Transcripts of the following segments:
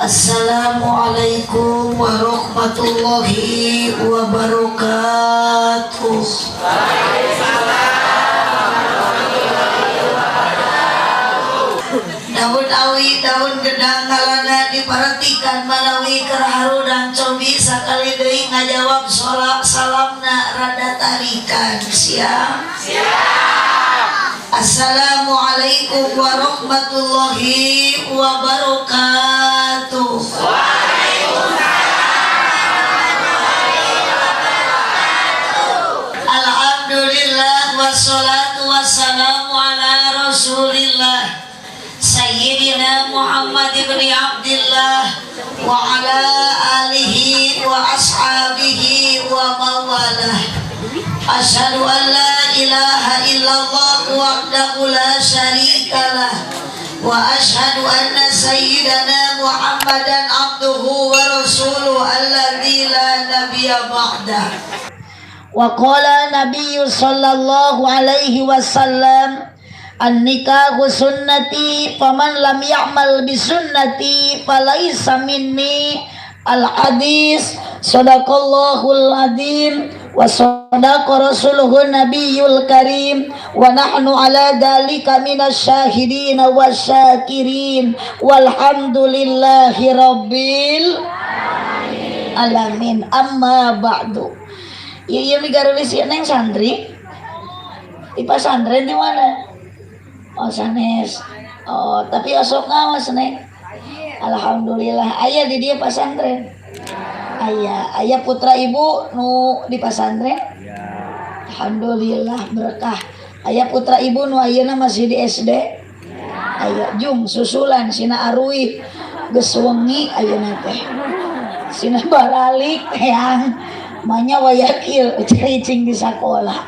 Assalamualaikum warahmatullahi wabarakatuh. Daun awi, daun gedang kalana diperhatikan malawi kerharu dan cobi sakali deui ngajawab sholat salamna rada tarikan siap. Assalamualaikum warahmatullahi wabarakatuh. Alhamdulillah wassalatu wassalamu ala rasulillah Sayyidina Muhammad ibn Abdillah wa ala alihi wa ashabihi wa mawalah. Asyhadu an la ilaha illallah wahdahu la syarikalah wa asyhadu anna sayyidana Muhammadan abduhu wa rasuluhu alladzi la nabiyya ba'dah. Wa qala nabiyyu sallallahu alaihi wasallam an-nikahu sunnati faman lam ya'mal bi sunnati falaisa minni. Al-hadis sadaqallahul azim wa sadaqa rasuluhun nabiyul karim wa nahnu ala dhalika minasy syahidin wasyakirin walhamdulillahi rabbil alamin. Amma ba'du. Ieu migarulis ieu neng santri di pesantren di mana? Oh sanes. Oh tapi osok ngawas neng. Alhamdulillah aya di dia pesantren. Aya putra ibu nu di pesantren. Alhamdulillah berkah. Aya putra ibu nu ayeuna masih di SD. Aya jung susulan sina arui geus wengi ayeuna teh. Sina baralik yang manya wayakil cicing di sakola.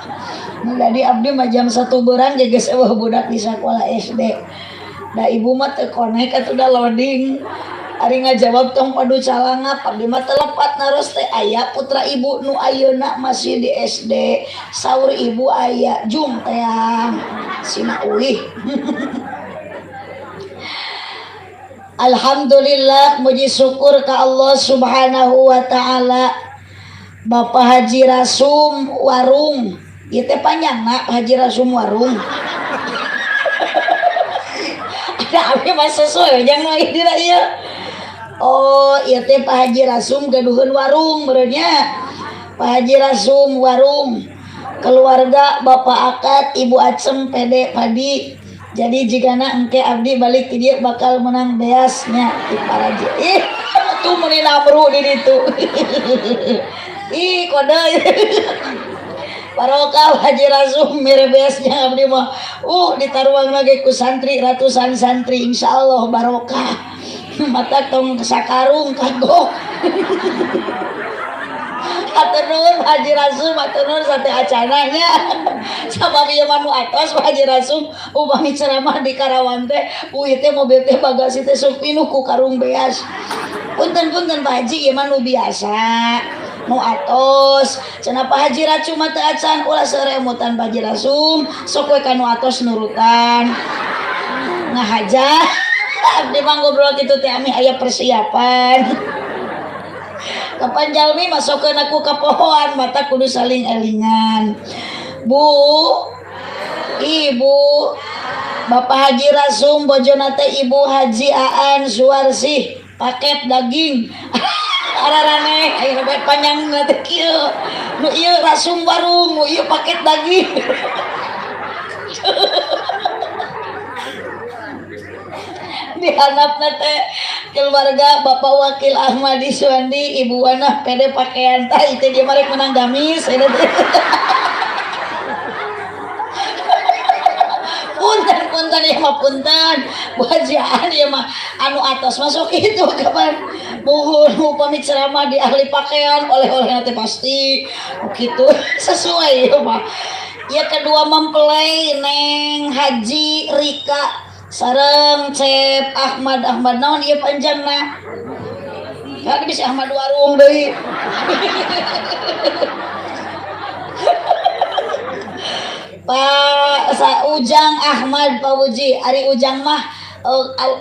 Jadi abdi mah jam 1 beurang geus eueuh budak di sakola SD. Da ibu mah teu konek atuh da loading. Ari ngajawab tong padu calangap abdi mah telepat naros teh aya putra ibu nu ayeuna masih di SD. Saur ibu aya jung tayang sina uih. Alhamdulillah muji syukur ka Allah Subhanahu wa taala. Bapak Haji Rasum Warung. Ieu teh panjangna Haji Rasum Warung. Ada abdi mah sesuai jangan lagi dina ieu. Oh, ieu teh Pak Haji Rasum gaduheun warung beureunya. Pak Haji Rasum Warung. Keluarga Bapak Akad, Ibu Acem, Pede Padi. Jadi jigana engke abdi balik ti dieu bakal menang beasnya di Paraji. Ih, tuh meni namru di ditu. Ih, kode. Barokah Haji Rasum merebesnya abdi mah. Ditaruang lagi ku santri ratusan santri insyaallah barokah. Mata tong sakarung kagok. Atur nuhun Haji Rasum, atur nuhun sate acananya. Sabab ieu mah nu atos Haji Rasum upami ceramah di Karawan teh, teh mobil teh bagasi teh sok pinuh ku karung beas. Punten-punten Pak Haji ieu mah nu biasa. Nu atos cenah Pak Haji Rasum mah teu acan ulah seremutan Pak Haji Rasum sok we ka nu atos nurutan ngahajah abdi mah ngobrol kitu teh ami aya persiapan kapan jalmi masukkeun aku ka pohoan mata kudu saling elingan. Bu Ibu Bapak Haji Rasum bojona teh Ibu Haji Aan Suwarsih paket daging ararane aya lebet panjang teh kieu nu ieu Rasum Warung nu ieu paket daging. Di handapna teh keluarga Bapak Wakil Ahmadi Suwandi Ibu Wana Pede pakaian tah itu dia marek menang gamis eta teh. Punten ya mah punten bajaan ya mah anu atas masuk itu kapan muhun upami ceramah di ahli pakaian oleh-oleh nanti pasti begitu sesuai ya mah. Ya kedua mempelai Neng Haji Rika sareng Cep Ahmad naon ieu panjangna kan bisa Ahmad Warung deui. Pak Ujang Ahmad Pak Uji Ari Ujang mah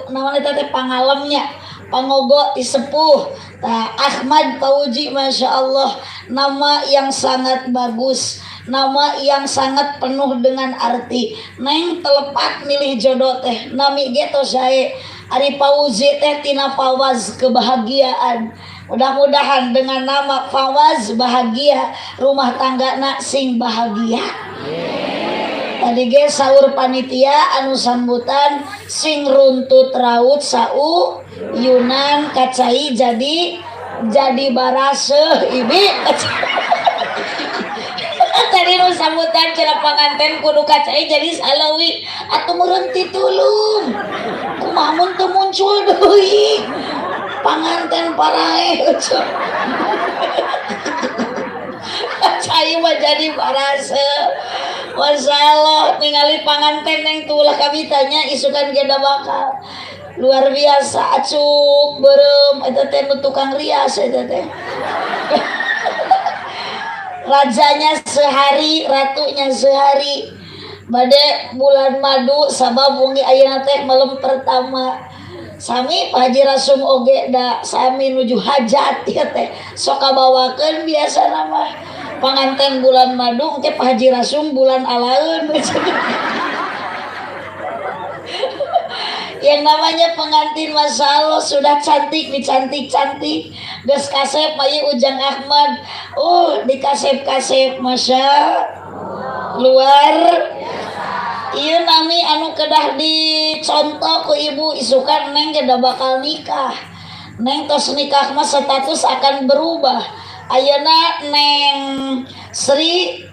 namanya teh pangalemnya pangogo ti sepuh. Ahmad Fauzi, Masya Allah, nama yang sangat bagus, nama yang sangat penuh dengan arti. Neng telepat milih jodoh teh, nami gitu saya Ari Fauzi teh tina Fawaz kebahagiaan. Mudah-mudahan dengan nama Fawaz bahagia, rumah tangga nak sing bahagia. Tadi ge saur panitia anu sambutan sing runtut raut sau Yunan kacai jadi barase ibi. Tadi nu sambutan cenah panganten kudu kacai jadi salawi atuh meureun ti tulung. Kumaha mun teu muncul deui panganten parae. Kacai mah jadi barase. Masalah ningali panganten yang tulah kami tanya isukan geda bakal luar biasa acuk berem eta teh tukang rias eta teh. Rajanya sehari, ratunya sehari. Bade bulan madu sabab wengi ayeuna teh malam pertama. Sami Pak Haji Rasum oge da sami nuju hajat ieu teh sok kabawakeun biasa mah panganten bulan madu engke Pak Haji Rasum bulan alaeun. Yang namanya pengantin Masya Allah sudah cantik dicantik-cantik geus kasep bayi Ujang Ahmad dikasep-kasep Masya luar ieu nami anu kedah dicontoh ku ibu isukan neng kedah bakal nikah. Neng tos nikah mah status akan berubah. Ayeuna neng Sri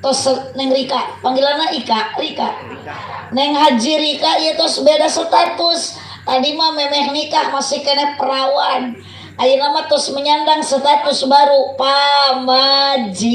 tos neng Rika panggilanna Rika neng Haji Rika ieu tos beda status. Tadi mah memeh nikah masih kena perawan, ayeuna mah tos menyandang status baru pamajikan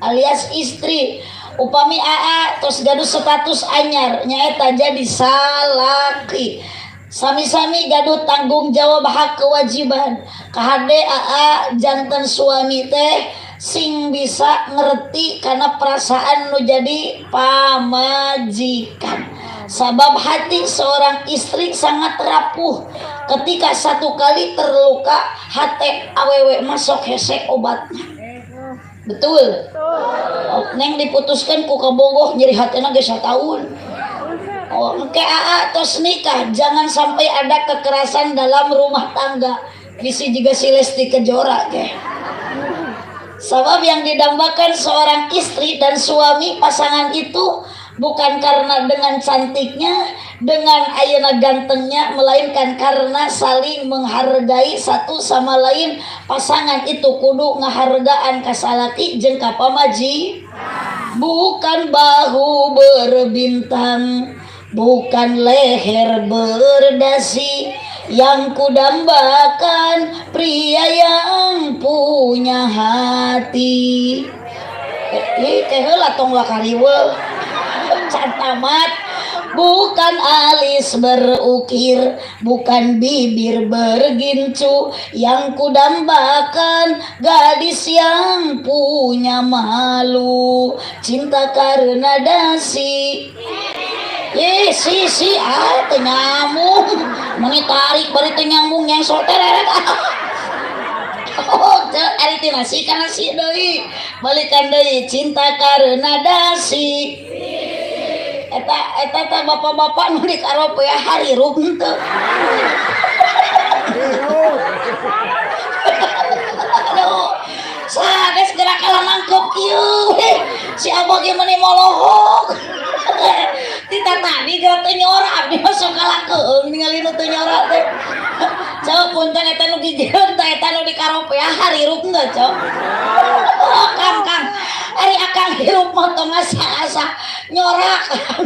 alias istri. Upami AA tos gaduh status anyar nyaeta jadi salaki. Sami-sami gaduh tanggung jawab hak kewajiban. Kahade AA janten suami teh sing bisa ngerti karena perasaan nu jadi pamajikan. Sabab hati seorang istri sangat rapuh. Ketika satu kali terluka, hati awewe masuk hese obatnya. Betul. Neng diputuskan ku kabogoh nyeri hatena geus sataun. Engke AA tos nikah, jangan sampai ada kekerasan dalam rumah tangga. Visi juga si Lesti Kejora ge. Sebab yang didambakan seorang istri dan suami pasangan itu bukan karena dengan cantiknya, dengan ayeuna gantengnya, melainkan karena saling menghargai satu sama lain. Pasangan itu kudu ngahargaan ka salaki jeung ka pamaji. Bukan bahu berbintang, bukan leher berdasi, yang kudambakan pria yang punya hati. Teh heula tong lakariweul can tamat. Bukan alis berukir, bukan bibir bergincu, yang kudambakan gadis yang punya malu, cinta karena dasi. Si nyamuk meni tarik bari teh nyambung yang sotereret. Ari teh nasi kana si deui balikan deui cinta karena dasi. Eta bapak-bapak nu di karope harirup henteu. Aduh, sades gerak kalah nangkep kieu. Si abah ge meuni molohok. Tita tadi gerak teu nyora abdi mah sok kalakeung ningali nu teu nyora teh. Cok punten eta nu gijeun teh eta nu di karope harirup henteu, Cok. Oh, Kang. Ari akang hirup mah tong asa nyora kan.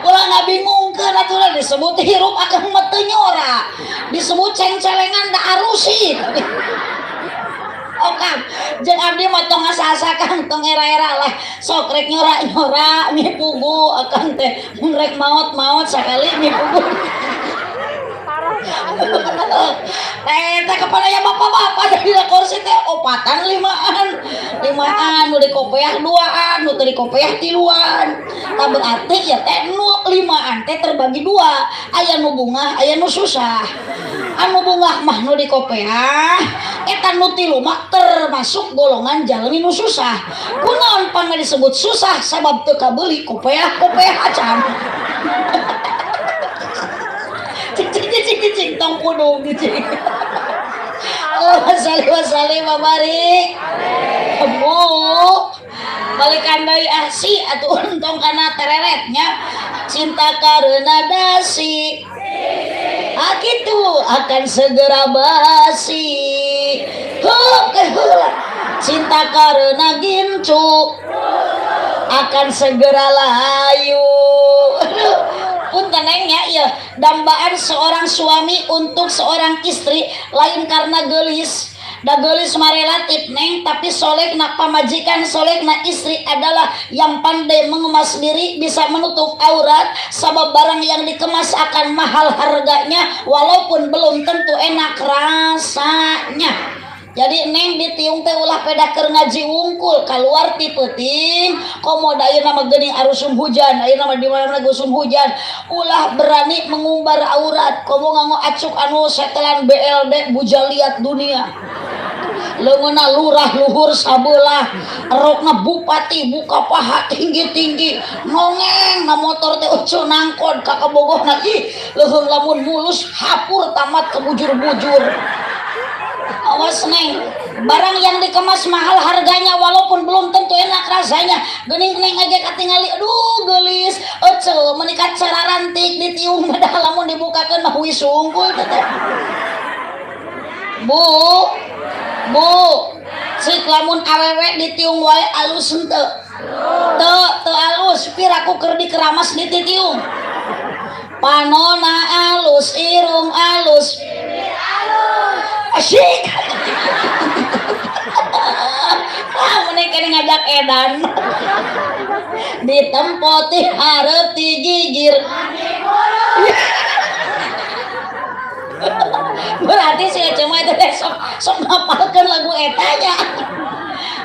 Ulah ngabingungkeun atuh disebut hirup akang mah teu nyora. Disebut ceng-celengan da arusi. Oh Kang, jeung abdi mah tong asa Kang, tong era-era lah. Sok rek nyora-nyora mi pugu akang teh mun rek maot sakali mi pugu. Eta kepada ya bapak-bapak dari kursi teh opatan limaan nu di kopiah duaan nu teu di kopiah tiluan. Tah berarti ya teh nu limaan teh terbagi dua, aya nu bungah aya nu susah. Anu bungah mah nu di kopiah eta nu tilu mah termasuk golongan jalmi nu susah. Kunaon pangna disebut susah sabab teu kabeuli kopiah acan. Cing tong pudung cing. Allahumma shalli wa barik. Bu balik andai asi atuh untung kana tereretnya cinta karena dasi. Gitu akan segera basi. Cinta karena gincu akan segera layu. Punten nengnya ya dambaan seorang suami untuk seorang istri lain karena gelis. Da gelis mah relatif neng, tapi solehna pamajikan solehna istri adalah yang pandai mengemas diri, bisa menutup aurat. Sabab barang yang dikemas akan mahal harganya, walaupun belum tentu enak rasanya. Jadi neng ditiung teh ulah peda keur ngaji wungkul keluar ti peuting komodo ayeuna mah geuning arusum hujan ayeuna mah di mana gusum hujan ulah berani mengumbar aurat komo nganggo acuk anu setelan BLD buja liat dunia leungeunna lurah luhur sabelah rokna bupati buka paha tinggi-tinggi nongeng na motor teh ucul nangkon ka kabogohna ih leuheung lamun mulus hapur tamat kebujur-bujur. Awas neng, barang yang dikemas mahal harganya walaupun belum tentu enak rasanya. Geuning neng aja katingali, aduh gelis, eceu menikah cara rantik ditiung bedah lamun dibukakeun mah wis unggul teh. Bu, cik lamun awewe ditiung wae alus henteu. Teu alus, piraku keur dikeramas dititiung. Panona alus, irung alus. Asyik. Mereka ngajak edan. Ditempoti hareup ti gigir. Berarti si Ece mah itu sok ngapalkeun lagu eta nya.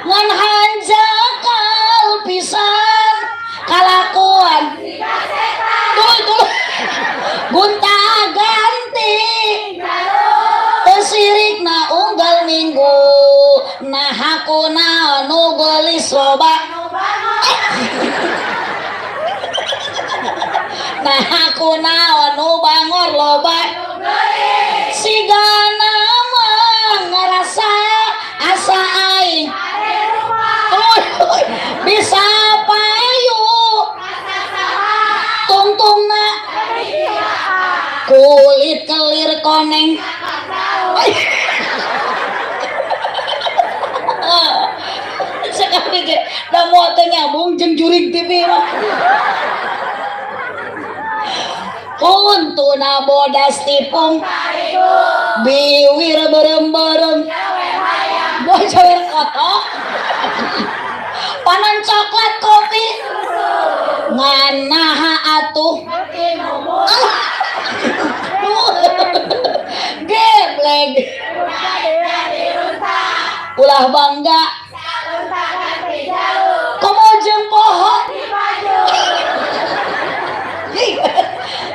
Ngan hanjakal pisan kalakuan. Tuh. Gunta ganti. Sirikna unggal minggu nah aku naon nu geulis loba nah aku naon nu bangor loba sigana mah ngarasa asa aing bisa payu tungtungna kulit kelir koneng. Sekali ge da moal teh nyambung jeung jurig TV mah. Untuna bodas tipung biwir berem-berem bocor kotok panon coklat kopi nganaha atuh geblek ulah bangga komo jeung poho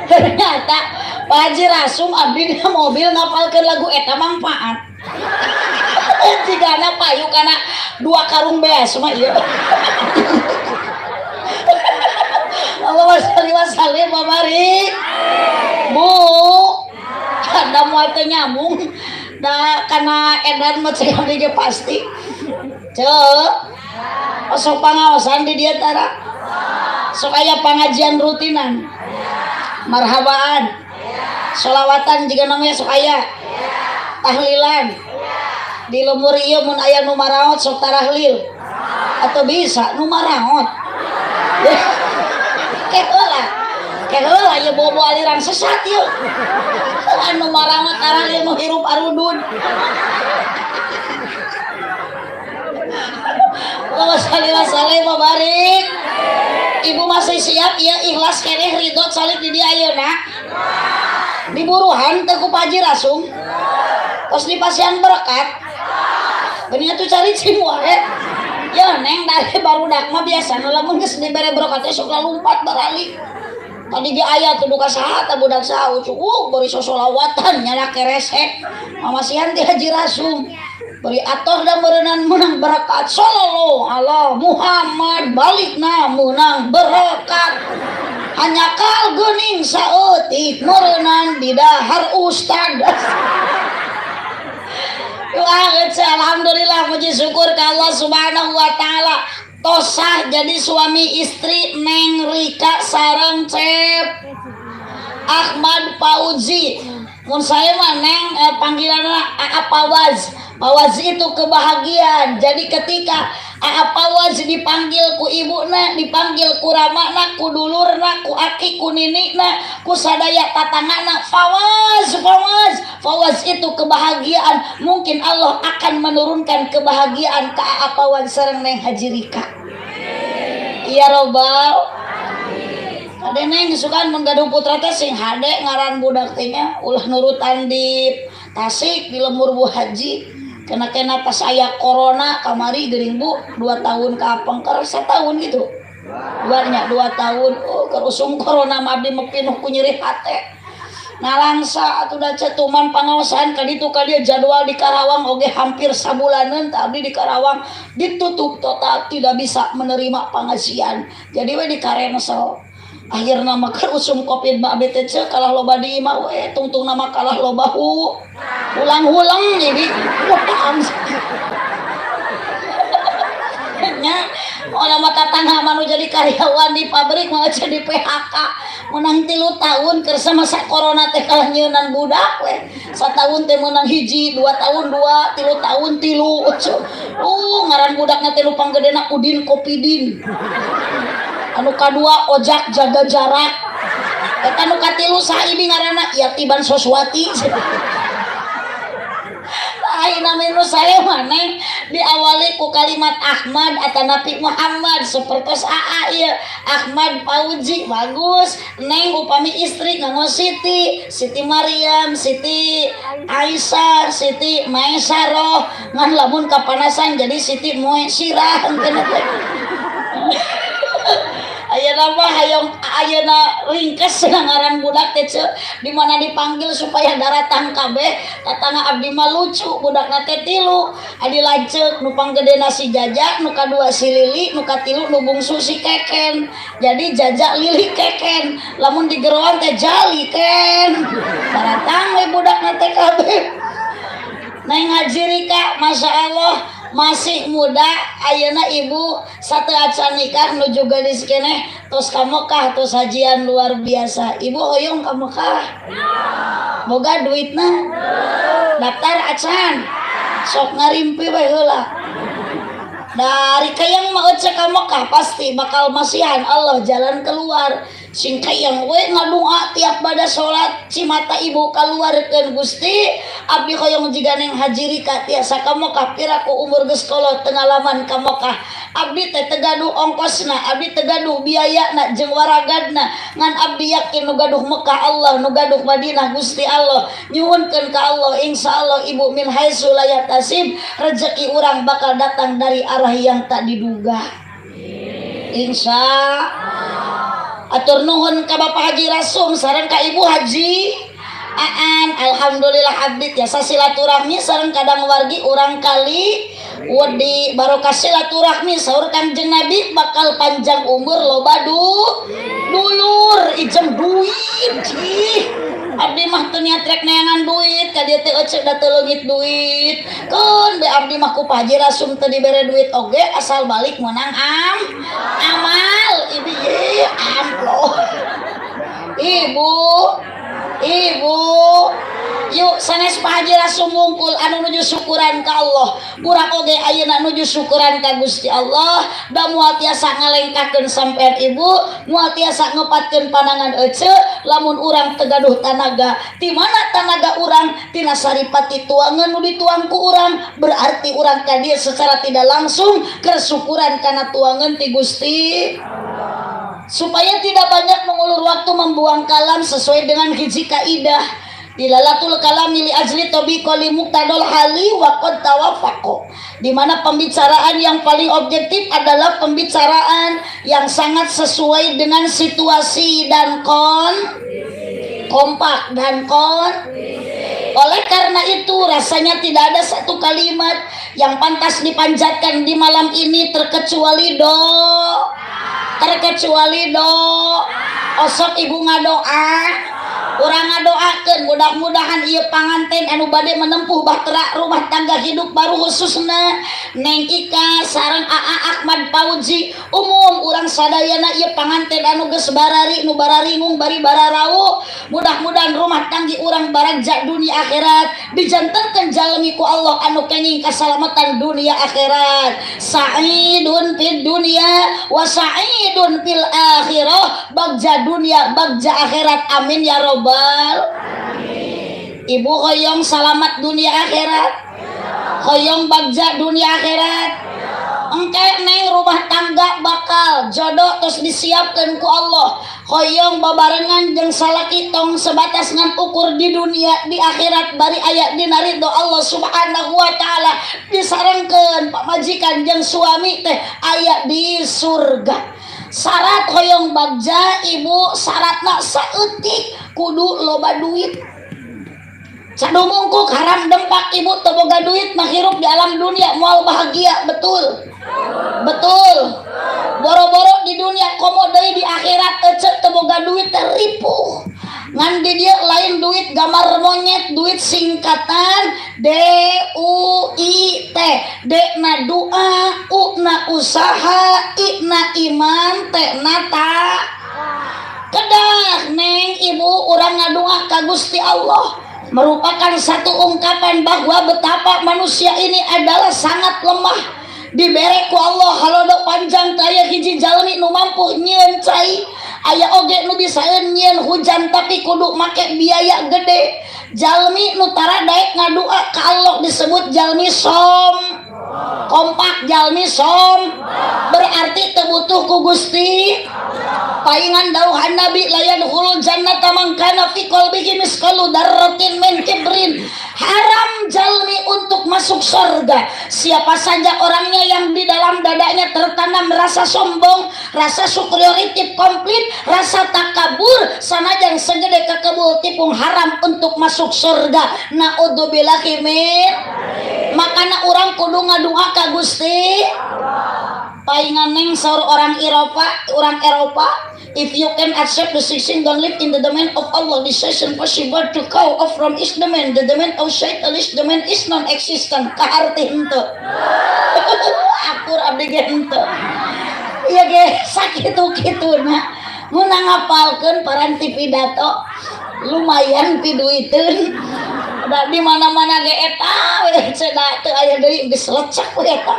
ternyata Pak Haji Rasum abdi dina mobil ngapalkeun lagu eta manfaat jigana payu kana 2 karung beas mah ieu Allahumma shalli wa sallim wa barik. Bu ada moal teu nyambung da kana edan mah cek ge pasti cek sok pangaosan di dieu tara sok aya pangajian rutinan marhabaan sholawatan jika namanya sok aya tahlilan di lemur ieu mun aya nu maraot sok tarahlil atau bisa nu maraot keheula ieu bobo aliran sesat ieu anu maraot tarahlil nu hirup arudun. Allahumma shalli wa sallim wa barik. Ibu masih siap ya ikhlas keneh ridho salib di dia ayeuna. diburuhan teu ku Paji Rasum tos dipasihan berkat geuning atuh cari cing wae ya neng dari barudak mah biasa lamun geus dibere berkat teh sok lompat barali tadi ge aya tuh duka saha teh budak saha beri sosolawatan nyana keresek mamasihan ti Haji Rasum beri atoh da meureunana menang berkat sallallahu ala Muhammad balikna menang berkat hanya kal geuning saeutik meureunana di dahar ustad. Alhamdulillah puji syukur ke Allah subhanahu wa ta'ala tosah jadi suami istri Neng Rika sareng Cep Ahmad Fauzi mun saya mah Neng panggilanna Aa Pawaz. Pawaz itu kebahagiaan. Jadi ketika Aa Pawaz dipanggil ku ibuna, dipanggil ku ramana, ku dulurna, ku aki, ku ninikna, ku sadaya tatangana, Fawaz, Fawaz. Fawaz itu kebahagiaan. Mungkin Allah akan menurunkan kebahagiaan ke Aa Pawaz sareng Neng Haji Rika. Iya Robbal. Ade Neng sukan menggaduh putra teh sing hade ngaran budak teh nya ulah nurutan di Tasik di Lembur Bu Haji. Kena pas aya corona kamari geuning Bu 2 tahun ka apengker 1 tahun gitu. Luarnya 2 tahun keur usum corona mah abdi pinuh ku nyeri hate. Nalangsa atuh da cetuman pangaosan ka ditu ka dieu jadwal di Karawang oge hampir sabulaneun teh abdi di Karawang ditutup total tidak bisa menerima pengajian. Jadi we di Karensel. Akhirna mah keur usum Covid mah abdi teh kalah loba di imah we tungtung nama kalah loba hu. Ulang-ulang jadi utang. Nya orang mata tangga manu jadi karyawan di pabrik mau jadi PHK menang 3 tahun kersa masa corona teh kalah nyeunan budak we 1 tahun teh menang 1 2 tahun 2 3 tahun 3 ngaran budakna teh lupang gedena Udin Kopidin anu kadua ojak jaga jarak eta anu katilu sahibi ngaranna Yatiban Soswati ayeuna menu saya maneh diawali ku kalimat Ahmad atau Nabi Muhammad sapertos AA ieu Ahmad Fauzi bagus Neng upami istri ngangos Siti Maryam Siti Aisyah Siti Maisarah ngan lamun kapanasan jadi Siti Moesirah engkeun teh ayeuna mah hayong ayeuna ringkes ngaran budak teh di mana dipanggil supaya daratan kabeh tatangga abdi mah lucu budakna teh 3 adi lanceuk nu panggedena si Jajak nu kadua si Lili nu katilu nu bungsu si Keken jadi Jajak Lili Keken lamun digeroan teh Jali Ken daratang we budakna teh kabeh Neng Haji Rika Masya Allah masih muda ayeuna ibu satu acan nikah nuju gadis keneh tos ka Mekah tos hajian luar biasa ibu hoyong ka Mekah boga duitna daftar acan sok ngarimpi we heula dari kayang mah ece ka Mekah pasti bakal masihan Allah jalan keluar sing kayang we ngadua tiap bada salat cimata ibu kaluarkeun Gusti abdi hoyong jiga Neng Haji Rika tiasa ka Mekah piraku umur geus kolot teu ngalaman ka Mekah abdi teh teu gaduh ongkosna abdi teu gaduh biayana jeung waragadna ngan abdi yakin nu gaduh Mekah Allah nu gaduh Madinah Gusti Allah nyuwunkeun ka Allah insyaallah ibu min haitsu la yahtasib rezeki urang bakal datang dari arah yang tak diduga atur nuhun ka Bapak Haji Rasum sareng ka Ibu Haji Aan alhamdulillah abdi tiasa silaturahmi sareng kadang wargi urang kali wedi barokah silaturahmi saur Kanjeng Nabi bakal panjang umur loba dulur ijem duit abdi mah teu niat rek neangan duit ka dieu teh ece da teu leungit duit keun be abdi mah ku Haji Rasum teu dibere duit oge asal balik menang amal ibu ye amplop ibu yuk sanes Pak Haji Rasum mungkul anu nuju syukuran ka Allah kurang oge ayeuna nuju syukuran ka Gusti Allah da moal tiasa ngalengkakeun sampean ibu moal tiasa ngepatkeun pandangan ece lamun urang teu gaduh tanaga ti mana tanaga urang tina saripati tuangan nu dituang ku urang berarti urang ka dieu secara tidak langsung keur syukuran kana tuangan ti Gusti supaya tidak banyak mengulur waktu membuang kalam sesuai dengan hiji kaidah dilalatul kalam li ajli tabiqo li muqtadal hali wa qad tawafaqo, di mana pembicaraan yang paling objektif adalah pembicaraan yang sangat sesuai dengan situasi dan kompak dan oleh karena itu rasanya tidak ada satu kalimat yang pantas dipanjatkan di malam ini terkecuali osok ibu ngadoa, urang ngadoakeun mudah-mudahan ieu panganten anu bade menempuh bahtera rumah tangga hidup baru khususna Neng Ika sareng Aa Ahmad Pauji umum urang sadayana ieu panganten anu geus barari nu bararingung bari bararau, mudah-mudahan rumah tanggi urang barajak dunia akhirat dijantankeun jalmi ku Allah anu kenging kasalamatan dunia akhirat, sa'idun fid dunya wa sa'idun fil akhirah, bagja dunia bagja akhirat, amin ya robbal. Ibu hoyong selamat dunia akhirat, hoyong bagja dunia akhirat, engke neng rumah tangga bakal jodoh terus disiapkan ku Allah, hoyong babarengan jeung salaki tong sebatas ngan ukur di dunia di akhirat bari aya dina ridho Allah subhanahu wa ta'ala, disarengkeun pamajikan jeung suami teh aya di surga. Syarat hoyong bagja ibu syaratna saeutik kudu loba duit. Sadumungkuk haram dempak ibu teu boga duit mah hirup di alam dunia moal bahagia, betul boro-boro di dunia komo deui di akhirat ece teu boga duit teh ripuh ngan di dieu lain duit gambar monyet, duit singkatan DUIT, D na doa, U na usaha, I na iman, T na ta kedah. Neng ibu urang ngadoa ka Gusti Allah merupakan satu ungkapan bahwa betapa manusia ini adalah sangat lemah, dibere ku Allah halodo panjang taya hiji jalmi nu mampu nyieun cai, aya oge nu bisa nyieun hujan tapi kudu make biaya gede. Jalmi nu tara daek ngadoa ka Allah disebut jalmi kompak, jalmi berarti teu butuh ku Gusti. Paingan dauhan Nabi layan hulul jannata man kana fi qalbihi misqalu darratin min kibrin, haram jalmi untuk masuk surga siapa saja orangnya yang di dalam dadanya tertanam rasa sombong, rasa superiority komplit, rasa takabur sanajan segede kakebul tipung haram untuk masuk surga. Naudzubillahi min. Makana urang kudu ngadoa ka Gusti. Paingan neng saur orang Eropa, if you can accept the decision don't live in the domain of Allah, decision possible to go off from is domain, the domain of Satan is domain is non-existent. Kaarti henteu akur abdi ge henteu ieu ge sakitu-kituna mun ngapalkeun paranti pidato lumayan piduiteun da di mana-mana ge eta we cenah teu aya deui geus lecek we eta.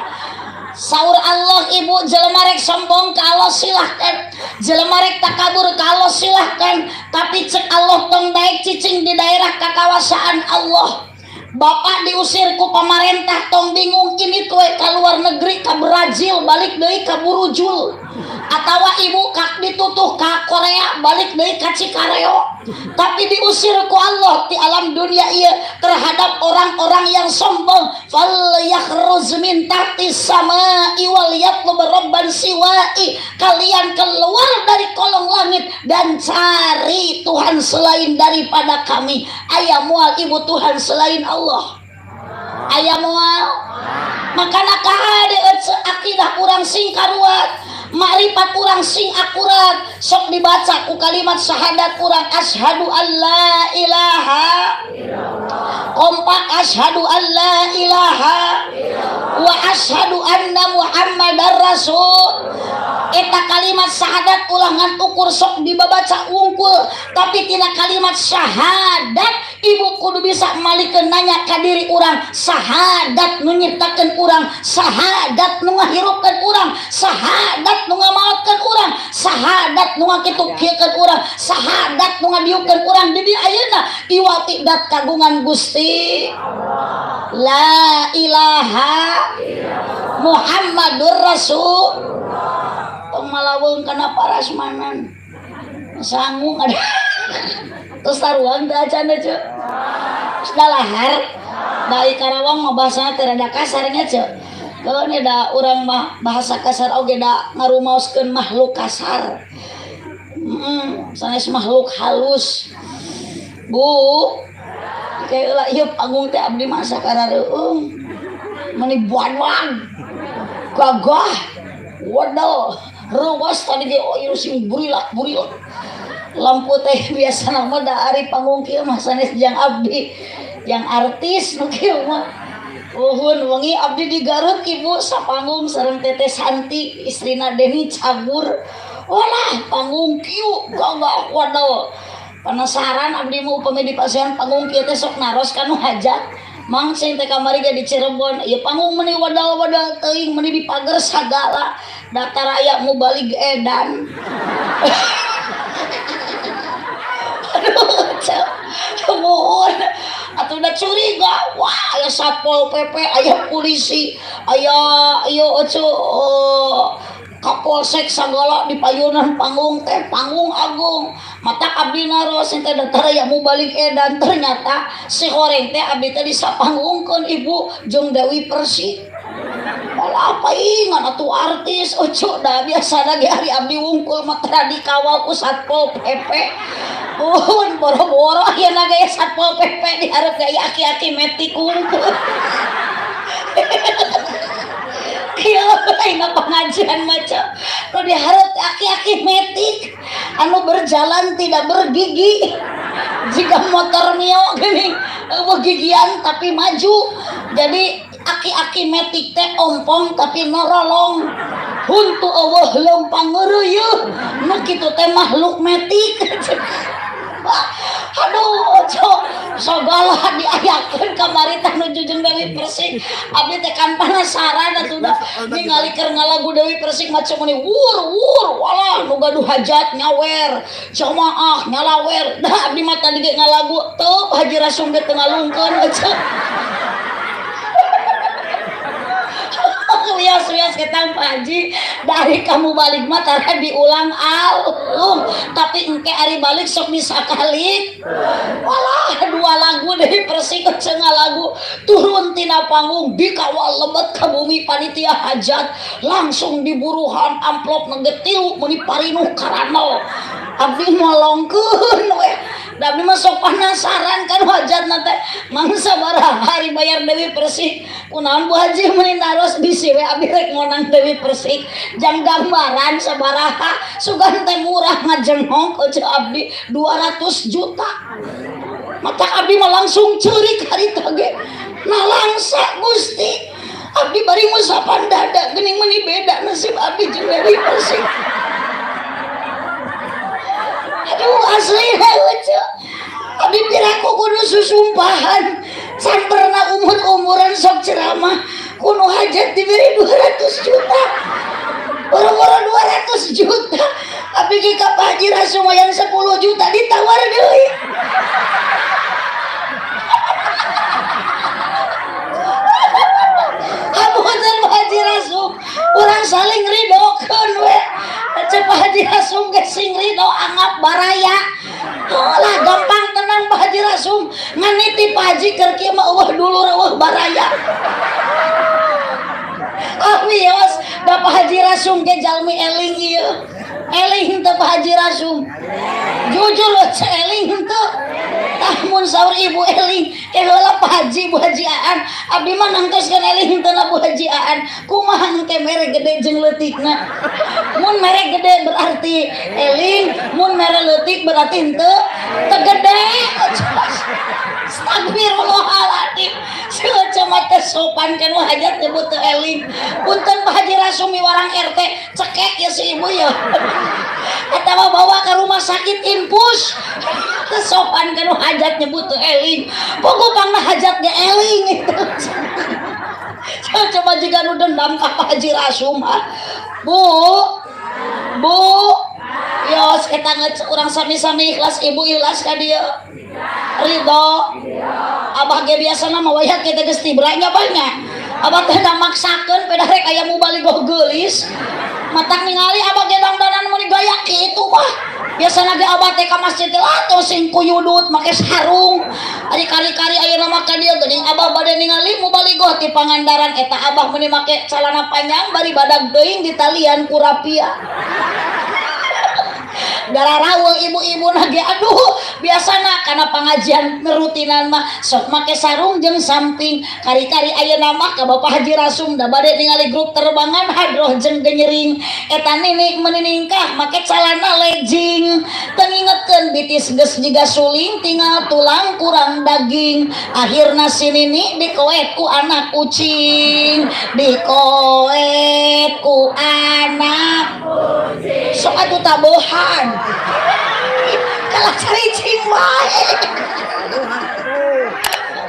Saur Allah ibu jelema rek sombong ka Allah silahkan, jelema rek takabur ka Allah silahkan, tapi cek Allah tong daek cicing di daerah kakawasan Allah. Bapak diusir ku pemerintah tong bingung ini tuh ke luar negeri ke Brazil balik deui ka Burujul, atawa ibu kak ditutuh ka Korea balik deui ka Cikareo, tapi diusir ku Allah di alam dunia ieu terhadap orang-orang yang sombong. Fal yakhruz min tahtis samai wal yatlub rabban siwai, kalian keluar dari kolong langit dan cari Tuhan selain daripada kami. Aya moal ibu Tuhan selain Allah, aya moal. Makana kahade akidah urang sing karuat, makrifat urang sing akurat, sok dibaca ku kalimat syahadat urang asyhadu alla ilaha kompak, asyhadu alla ilaha wa asyhadu anna muhammadar rasul. Eta kalimat syahadat ulangan ukur sok dibabaca ungkul, tapi tina kalimat syahadat ibu kudu bisa malikeun nanya ka diri urang, syahadat nu nyiptakeun urang, syahadat nu ngahirupkeun urang, syahadat nu ngamalkeun urang, syahadat nu ngakitu-kieukeun urang, syahadat nu ngadieukeun urang di dieu ayeuna iwati dat kagungan Gusti la ilaha Muhammadur Rasul. tong malaweng kana parasmanan sanggung ada terus taruhan teh acan teh ceu sudah lahar dari Karawang mah bahasana teh rada kasarnya ceu kalau ini da urang mah bahasa kasar oge da ngarumaoskeun makhluk kasar sanes makhluk halus Bu kayak lah ieu panggung teh abdi mah sakarareueung meni buan-buan gagah wadal ruas tadi ge ieu sing burilak lampu teh biasa mah da ari panggung kieu mah sanes jang abdi yang artis nu kieu mah uhun wengi abdi di Garut ibu sapanggung sareng Teteh Santi istrina Deni cabur walah panggung kieu gagah wadal penasaran abdi mau upami di pasien panggung kieu teh sok naros kanu hajat mang sing teh kamari ge di Cirebon ieu panggung meuni wadal-wadal teuing meuni di pager sagala daftar aya mau balik edan aduh mohon atuh udah curiga wah aya satpol pp aya polisi aya ieu kapolsek sagala di payunan panggung teh panggung agung mata abdi naros teh daftar aya mau balik edan ternyata si horeng teh abdi teh disapanggungkeun ibu jeung Dewi Persik malah apa ingan atuh artis ojo dah biasana ge hari abdi wungkul mah teh dikawal ku satpol pp boro-boro ayeuna ge satpol pp dihareup ge aki-aki metik wungkul kieu ayeuna pengajian maca nu dihareup aki-aki metik anu berjalan tidak bergigi jika motor mio geuning gigian tapi maju jadi aki-aki metik teh ompong tapi norolong huntu eueuh leumpang ngeureuyeuh nu kitu teh makhluk metik aduh segala diayakeun kamari teh nuju jeung Dewi Persik abdi teh kan penasaran atuh da ningali keur ngalagu Dewi Persik macam meni wur walah nu gaduh hajat nyawer jamaah nyalawer da abdi mah tadi ge ngalagu teu Haji Rasum ge teu ngalungkeun wias-wias ketang Pak Haji dari kamu balik mah tara diulang alum tapi engke ari balik sok disakalik walah dua lagu Dewi Persik cenah lagu turun tina panggung dikawal lebet ka bumi panitia hajat langsung diburuhan amplop ngegetil meuni parinuh karano abdi molongkeun we da abdi mah sok penasaran kan hajatna teh mangsa sabaraha hari bayar Dewi Persik kunaon Bu Haji meuni naros bisi we abdi rek ngonang Dewi Persik jang gambaran sabaraha sugan teh murah ngajenghong ke abdi 200 juta mata abdi mah langsung ceurik harita ge nalangsa Gusti abdi bari ngusapan dada geuning meuni beda nasib abdi jeung Dewi Persik aduh asli heuh abdi piraku kudu susumpahan samperna umur-umuran sok ceramah kuno hajat diberi 200 juta boro-boro 200 juta abdi ge ka Pak Haji Rasum yang 10 juta ditawar deui apunten Pak Haji Rasum urang saling ridokeun we cek Pak Haji Rasum ge sing ridho anggap baraya lah gampang tenang Pak Haji Rasum nganiti Pak Haji keur kieu mah eueuh dulur eueuh baraya wios da Pak Haji Rasum ge jalmi eling ieu eling teu Pak Haji Rasum jujur ce eling henteu mun saur ibu eling heula Pak Haji Bu Haji Aan abdi mah nangtoskeun eling henteu na Bu Haji Aan kumaha engke mere gede jeung leutikna mun mere gede berarti eling mun mere leutik berarti henteu teu gede astagfirullahaladzim cuma teh sopan kan wah hajat nyebut teu eling punten Pak Haji Rasum miwarang RT cekek ya si ibu ya atawa bawa ke rumah sakit infus teu sopan kan wah hajat nyebut teu eling pokokna hajat ge eling coba jika nu dendam ka Pak Haji Rasum Bu yos eta urang sami-sami ikhlas ibu ikhlas ka dieu ridho abah ge biasana mah wayah kita geus tibranya banyak abah teh maksakeun peda rek aya mubalighah geulis matak ningali abah gedang-danan mun gaya kitu mah biasana ge abah teh ka masjid atuh sing kuyudut make sarung ari kari-kari ayeuna mah ka dieu geuning abah bade ningali mubalighah ti Pangandaran eta abah meuni make celana panjang bari badag teuing ditalian ku rapia gara raweuh ibu-ibu nage aduh biasana kana pengajian rutinan mah sok make sarung jeung samping kari-kari ayeuna mah ka Bapak Haji Rasum da bade ningali grup terbangan hadroh jeung genyering eta nini meniningkah make celana legging teu ngingetkeun bitis geus jiga suling tinggal tulang kurang daging akhirna si nini dikoet ku anak kucing dikoet ku anak kucing sok atuh tabohan kalah caricing wae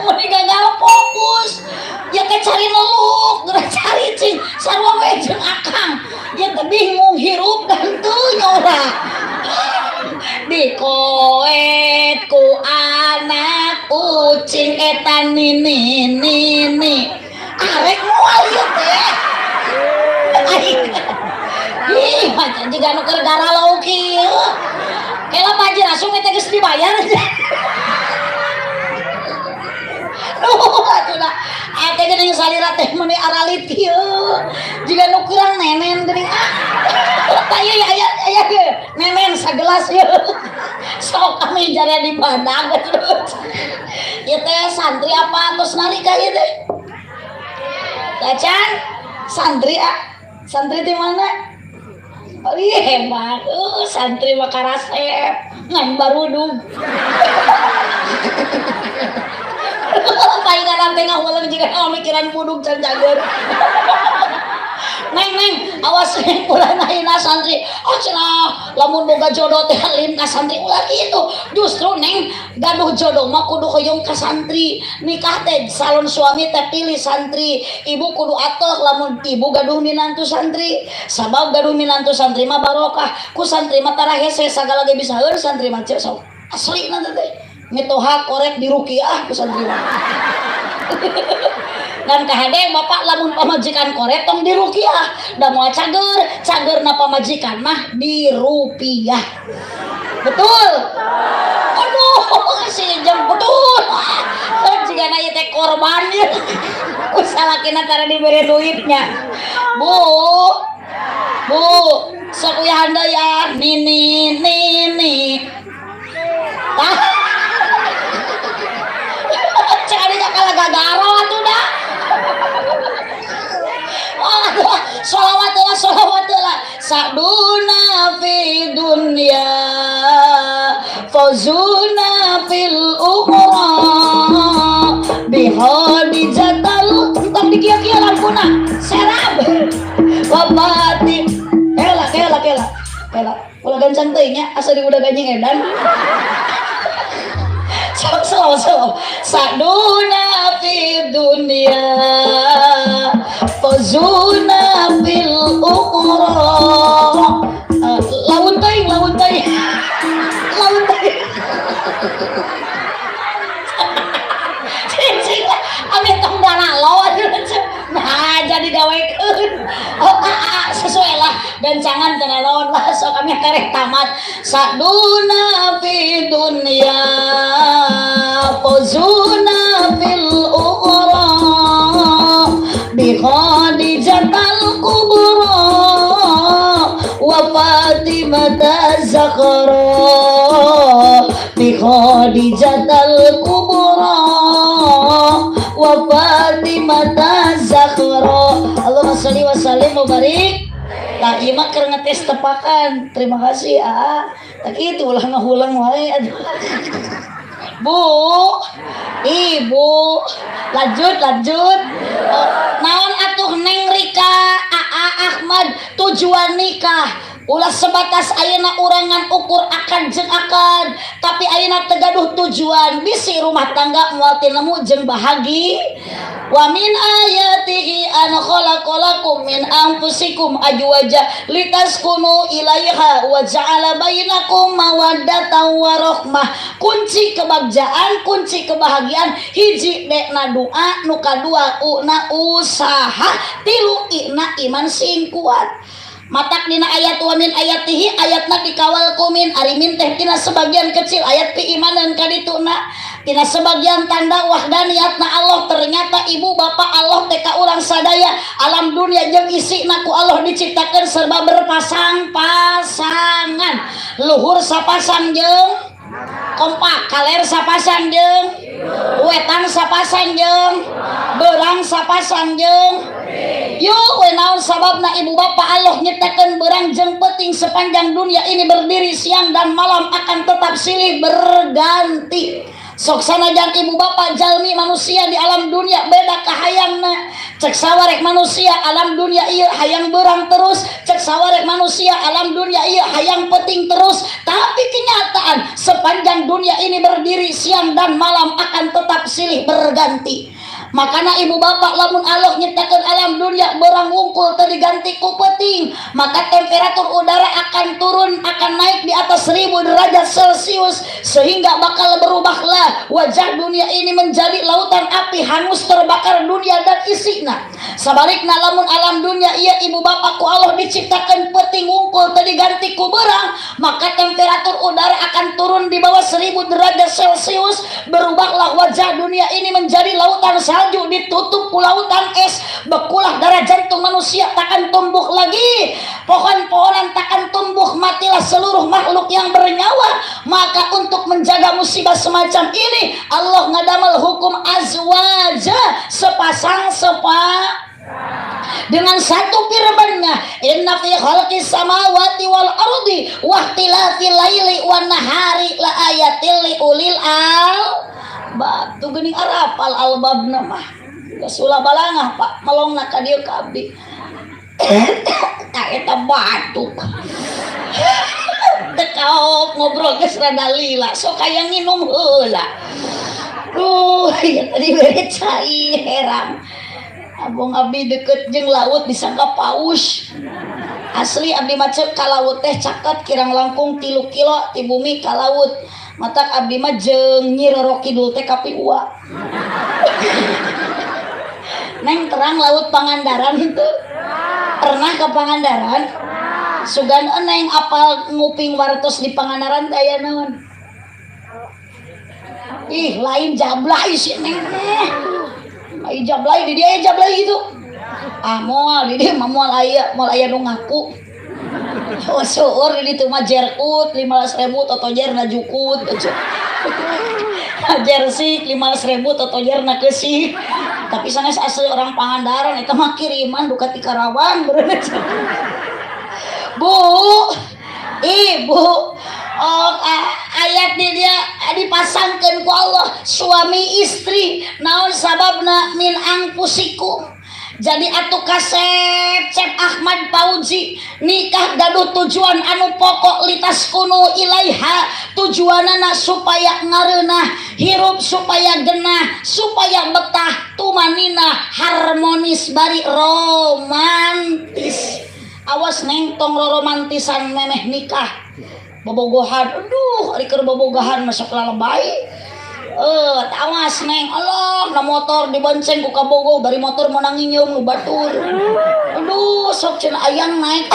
meni gagal fokus ya ke cari neluk geura caricing sarua we jeung akang ya teh bingung hirup dan teu nyora dikoet ku anak kucing eta nini arek moal ieu teh ih macan juga nu keur garalaw kieu kela Pak Haji Rasum teh geus dibayar atulah ate geuning salira teh meuni aralit kieu jiga nu kurang nenen geuning aya aya nenen sagelas ieu sok kami jare di badag ieu teh santri apa tos nalika ieu teh Tacan santri santri di mana? Oh iya hebat, santri mah karasep ngan barudug. Paling kadang tengah ulang jika mikiran budug can jager. Neng, awas ulah naina santri. Oh cenah, lamun boga jodoh teh lin ka santri ulah kitu. Justru neng gaduh jodoh mah kudu hoyong ka santri. Nikah teh salon suami teh pilih santri. Ibu kudu atoh lamun ibu gaduh minantu santri. Sabab gaduh minantu santri mah barokah. Ku santri mah tara hese sagala ge bisa heur santri mah ceu sok. Asli nanti teh. Mitoha korek di rukiah ku santri mah. Dan kahade bapak lamun pamajikan korek tong di rukiah da moal cager na pamajikan mah di rupiah betul aduh si jam betul jika na ieu teh korban ku salakina tara dibere duitnya bu sok uya handai ya nini tah carinya kalah gagaro atuh dah Sholawatullah Sa'duna fi dunya Fawzuna fil ukhra Bihadijatal Tong dikia-kia lampuna Serab Wabati Kela ulah gancang teuing nya asa di udah ganjing edan Slow Sa'duna fi dunya Fazuna fil ukhra lawan teuing cing ame tong danalawan nah jadi gawekeun sesuai lah gancangan danalawan lah sok kami karek tamat saduna fi dunya fazuna fil ukhra bi khadijatal kubra wa Fatimah Zahra bi khadijatal kubra wa Fatimah Zahra. Allahumma sholli wa sallim wa barik. Tah ieu mah keur ngetes tepakan. Terima kasih tak itu ulah ngahulang wae aduh. Bu, Ibu, lanjut. Naon atuh Neng Rika, Ahmad tujuan nikah? Ulah sebatas ayeuna urangan ukur akan jeung akan, tapi ayeuna teu gaduh tujuan, bisi rumah tangga moal ti nemu jeung bahagi. Wa min ayatihi an khalaqalakum min anfusikum azwaja litaskunu ilaiha wa ja'ala bainakum mawaddatan wa rahmah. Kunci kebagjaan, kunci kebahagiaan hiji dekna doa, nu kadua una usaha, tilu ina iman sing kuat. matak dina ayat wa min ayatihi ayatna dikawal kumin ari min teh tina sebagian kecil ayat keimanan kadituna tina sebagian tanda wahdaniyatna Allah ternyata ibu bapak Allah teh ka urang sadaya alam dunia jeung isina ku Allah diciptakeun serba berpasang-pasangan luhur sapasang jeung kompak kaler sapasang jeung wetan sapasang jeung beurang sapasang jeung yuk we naon sababna ibu bapak Allah nyiptakeun beurang jeung peuting sepanjang dunia ini berdiri siang dan malam akan tetap silih berganti. Sok sanajan ibu bapak jalmi manusia di alam dunia beda kahayangna. Cek sawarek manusia alam dunia ieu hayang beurang terus, cek sawarek manusia alam dunia ieu hayang peuting terus. Tapi kenyataan sepanjang dunia ini berdiri siang dan malam akan tetap silih berganti. Makana ibu bapak lamun Allah nyiptakeun alam dunia beurang wungkul teu diganti ku peuting, maka temperatur udara akan turun, akan naik di atas 1000 derajat Celcius sehingga bakal berubahlah wajah dunia ini menjadi lautan api hangus terbakar dunia dan isina. Sabalikna lamun alam dunia ieu ibu bapak ku Allah diciptakeun peuting wungkul teu diganti ku beurang, maka temperatur udara akan turun di bawah 1000 derajat Celcius, berubahlah wajah dunia ini menjadi lautan salju ditutup ku lautan es, bekulah darah jantung manusia takkan tumbuh lagi, pohon-pohonan takkan tumbuh, matilah seluruh makhluk yang bernyawa. Maka untuk menjaga musibah semacam ini Allah ngadamel hukum azwaja sepasang dengan satu firman-Nya, inna fi khalqis samawati wal ardi wa ikhtilafil laili wan nahari la ayatil li ulil albab. Tu geuning arapal albabna mah geus ulah balangah Pak melongna ka dieu ka abdi. Tah eta batuk. Tekaop ngobrol geus rada lila, sok aya nginum heula. Ya tadi bere cai herang. Abong abdi deket jeung laut disangka paus. Asli abdi mah ceuk ka laut teh caket kirang langkung 3 kilo ti bumi ka laut. Matak abdi mah jeung Nyi Roro Kidul teh kapi ua. Neng terang laut Pangandaran itu. Pernah ke Pangandaran? Sugan neng apal nguping wartos di Pangandaran teh aya naon? Ih, lain jablay sih neng. Ai jablay di dia jablay gitu. Moal di dia moal aya nu ngaku. Seueur di ditu mah jerkut 15.000 toto jerna jukut. Jersey 15.000 toto jerna keusih. Tapi sanes asli orang Pangandaran eta mah kiriman duka ti Karawang beureuh. Bu, Ibu, ayat di dia dipasangkan ku Allah suami istri naon sababna min angpusiku. Jadi atuh kasep Cep Ahmad Pauji nikah gaduh tujuan anu pokok litas kunu ilaiha, tujuanana supaya ngareunah hirup supaya genah supaya betah tumanina harmonis bari romantis. Awas neng tong romantisan memeh nikah bobogohan, aduh ari keur bobogohan masuk lalebay. Awas neng, Allah na motor dibonceng ku kabogoh bari motor meunang nginyeum nu batur. Aduh sok cenah ayang naik.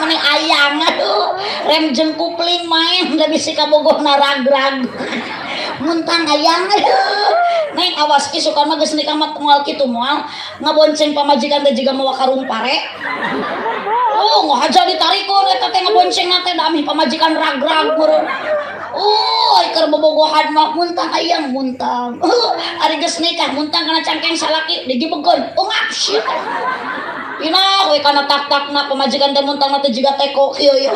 Meni ayang aduh rem jeung kupling main da bisi kabogoh narag-rag. Muntang ayang aduh. Neng awas ki sukan mah geus nikah mah moal kitu moal ngabonceng pamajikan teh jiga mawa karung pare. Ngahaja ditarikeun eta teh ngaboncengna teh da amih pamajikan rag-rag meureun. Keur bobogohan mah muntang ayang muntang. Ari geus nikah muntang kana cangkeng salaki digibegeun. Ungap shit. Ina we kana tak-takna pamajikan teh muntangna teh jiga teko kieu ye.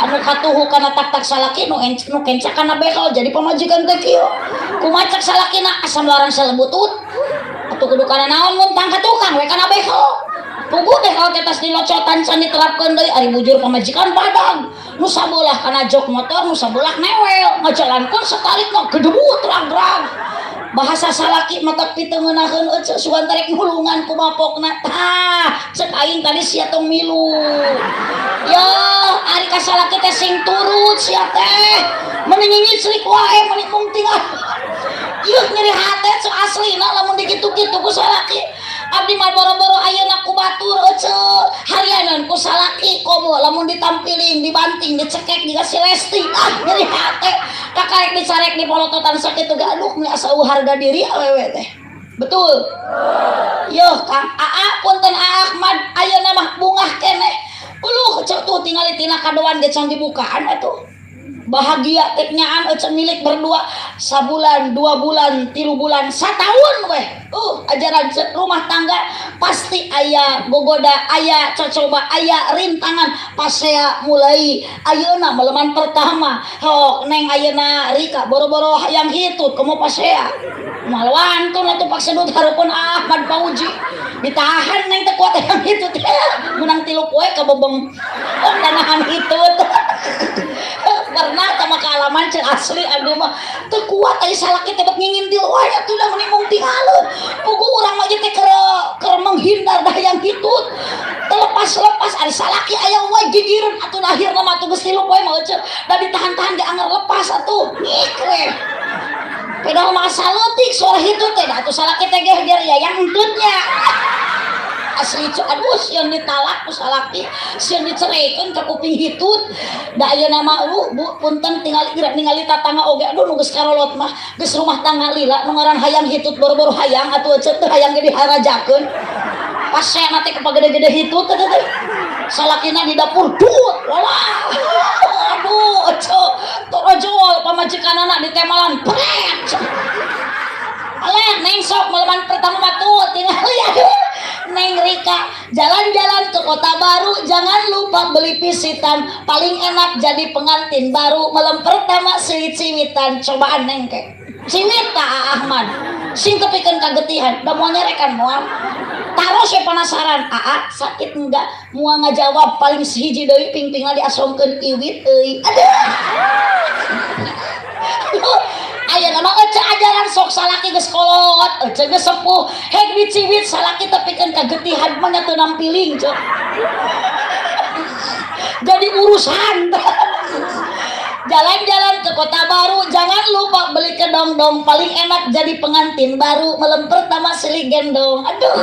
Anu katuhu kana tak-tak salaki nu kencak kana behel jadi pamajikan teh kieu. Kumaha cek salakina asam larang salebutut. Atuh kudu kana naon muntang ka tukang we kana behel. Pugu teh kalau tetas dilocotan can diterapkeun deui ari bujur pamajikan padang. Nu sabelah kana jok motor, nu sabelah newel, ngajalankeun setarik mah gedebut rag-rag. Bahasa salaki mata piteungeunahkeun ece sugan tarik ngulungan ku mapokna. Tah, cek aing tadi sia tong milu. Ya, ari ka salaki teh sing turut sia teh. Meni ngicrik wae meni mung tinggal. Ieu nyeri hate cek aslina lamun dikitu-kitu ku salaki. abdi mah boro-boro ayeuna ku batur ece harianan ku salaki komo lamun ditampiling dibanting dicekek dikasih lesti nyeri hate kakarek dicarek di polototan sakitu ge aduh meni asa harga diri awewe teh betul yo Kang Aa punten Aa Ahmad ayeuna mah bungah keneh uluh cek tuh tinggal tina kadoan ge can dibukaan atuh bahagia teknyaan ece milik berdua sabulan 2 bulan 3 bulan satahun weh ajaran rumah tangga pasti aya gogoda aya cocoba aya rintangan pasea mulai ayeuna meleman pertama hok neng ayeuna Rika boro-boro hayang hitut komo pasea malawan tuh atuh pak sedut hareupeun Ahmad Pauji ditahan neng teh kuat hayang hitut menang 3 poe kabobong danahan hitut pernah sama kealaman cek asli abdi mah teu kuat aya salaki teh bet ngingintil wae atuh da meni mung tinggalin pugu urang mah teh keur menghindar dah yang hitut lepas ari salaki aya wae gigireun atuh akhirna mah atuh geus 3 poe mah ceuk da ditahan-tahan ge anger lepas atuh ngikre pedal mah saleutik suara hitut teh da atuh salaki teh ge biar ya yang entutnya asli cu aduh sieun ditalak ku salaki sieun dicereikeun ka kuping hitut da ayeuna mah bu punten tinggal ningali tatangga oge aduh nu geus karolot mah geus rumah tangga lila nu ngaran hayang hitut boro-boro hayang atuh ceuk teh hayang ge diharajakeun pas saya mati kepagede-gede hitut teh salakina di dapur duut walah aduh cuk torojol pamajikanana di temalan pret aleh neng sok meleman pertama mah tuh tinggal aduh Neng Rika jalan-jalan ke kota baru jangan lupa beli pisitan paling enak jadi pengantin baru malam pertama ciwit-ciwitan cobaan neng ke ciwit tak Ahmad sing kepikeun kagetihan da moal nyerekan moal taros we penasaran Aa sakit enggak moal ngajawab paling sihiji deui pingpingna diasongkeun iwit euy aduh aya nama ece ajaran sok salaki geus kolot ece geus sepuh hek diciwit salaki tepikeun kagetihan mah nya teu nampiling cek jadi urusan jalan-jalan ke kota baru jangan lupa beli kedong-dong paling enak jadi pengantin baru malam pertama silih gendong aduh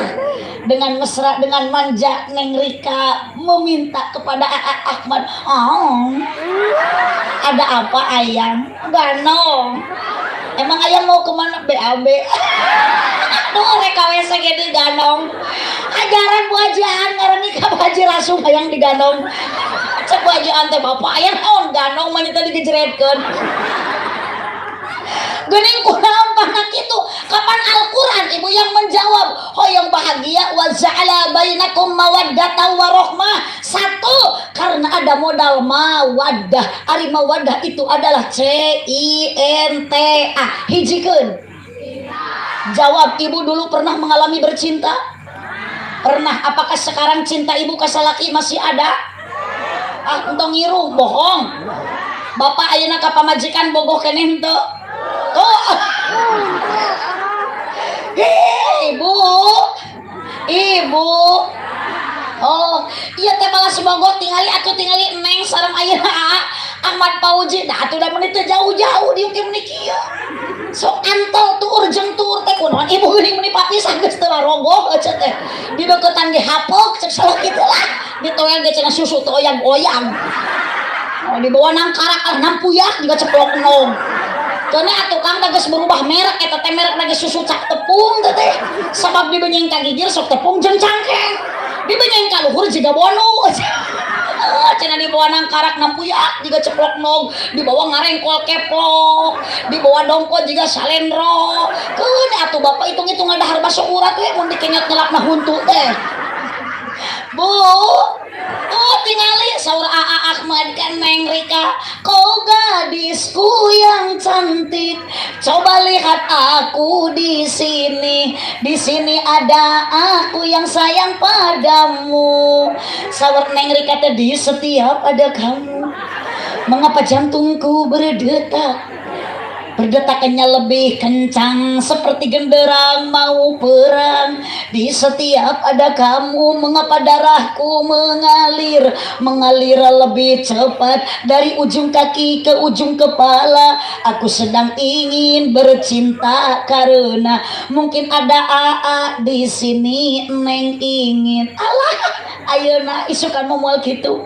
dengan mesra dengan manja Neng Rika meminta kepada Ahmad ada apa ayang ganong emang ayang mau kemana BAB aduh reka wes gede ganong ajaran buajian ngaran nikah haji rasum hayang diganong cek buajian teh bapak ayang naon ganong mah tadi dijeretkeun geuning kunaon pahna kitu kapan Al-Qur'an ibu yang menjawab hoyong bahagia wa ja'ala bainakum mawaddatan wa rahmah satu karena ada modal mawaddah ari mawaddah itu adalah CINTA hijikeun jawab ibu dulu pernah mengalami bercinta pernah apakah sekarang cinta ibu ka salaki masih ada entong ngiruh bohong bapak ayeuna ka pamajikan bogoh keneh henteu tuh ibu oh iya teh balas bogoh tingali atuh tingali neng sareng ayeuna Ahmad Pauji dah atuh da meuni teh jauh-jauh dieu meni kieu sok antol tuh urjeng tur teh kunaon ibu geuning meni papisan geus teu rogoh ece teh di deukeutan ge hapok cek salah kitu lah ditoel ge cenah susu teu oyang-oyang di bawah nangkarak nampuyak juga ceplok nom karena tukang geus berubah merek eta teh merek lagi susu cak tepung teh sabab dibenyeng ka gigir sok tepung jeung cangkeng dibenyeng ka luhur jiga bonu cenah di bawah nangkarak nampuyak juga ceplok nog di bawah ngarengkol keplok di bawah dongko juga salendro keun atuh bapak hitung-hitung ada harba seurat we mun dikenyot ngelapna huntu teh bu oh tingali saur Aa Ahmad kan Neng Rika kau gadisku yang cantik coba lihat aku di sini ada aku yang sayang padamu saur Neng Rika tadi setiap ada kamu mengapa jantungku berdetak Pergetakannya lebih kencang seperti genderang mau perang. Di setiap ada kamu, mengapa darahku mengalir lebih cepat dari ujung kaki ke ujung kepala. Aku sedang ingin bercinta karena mungkin ada AA di sini. Neng ingin alah ayeuna isukan moal gitu.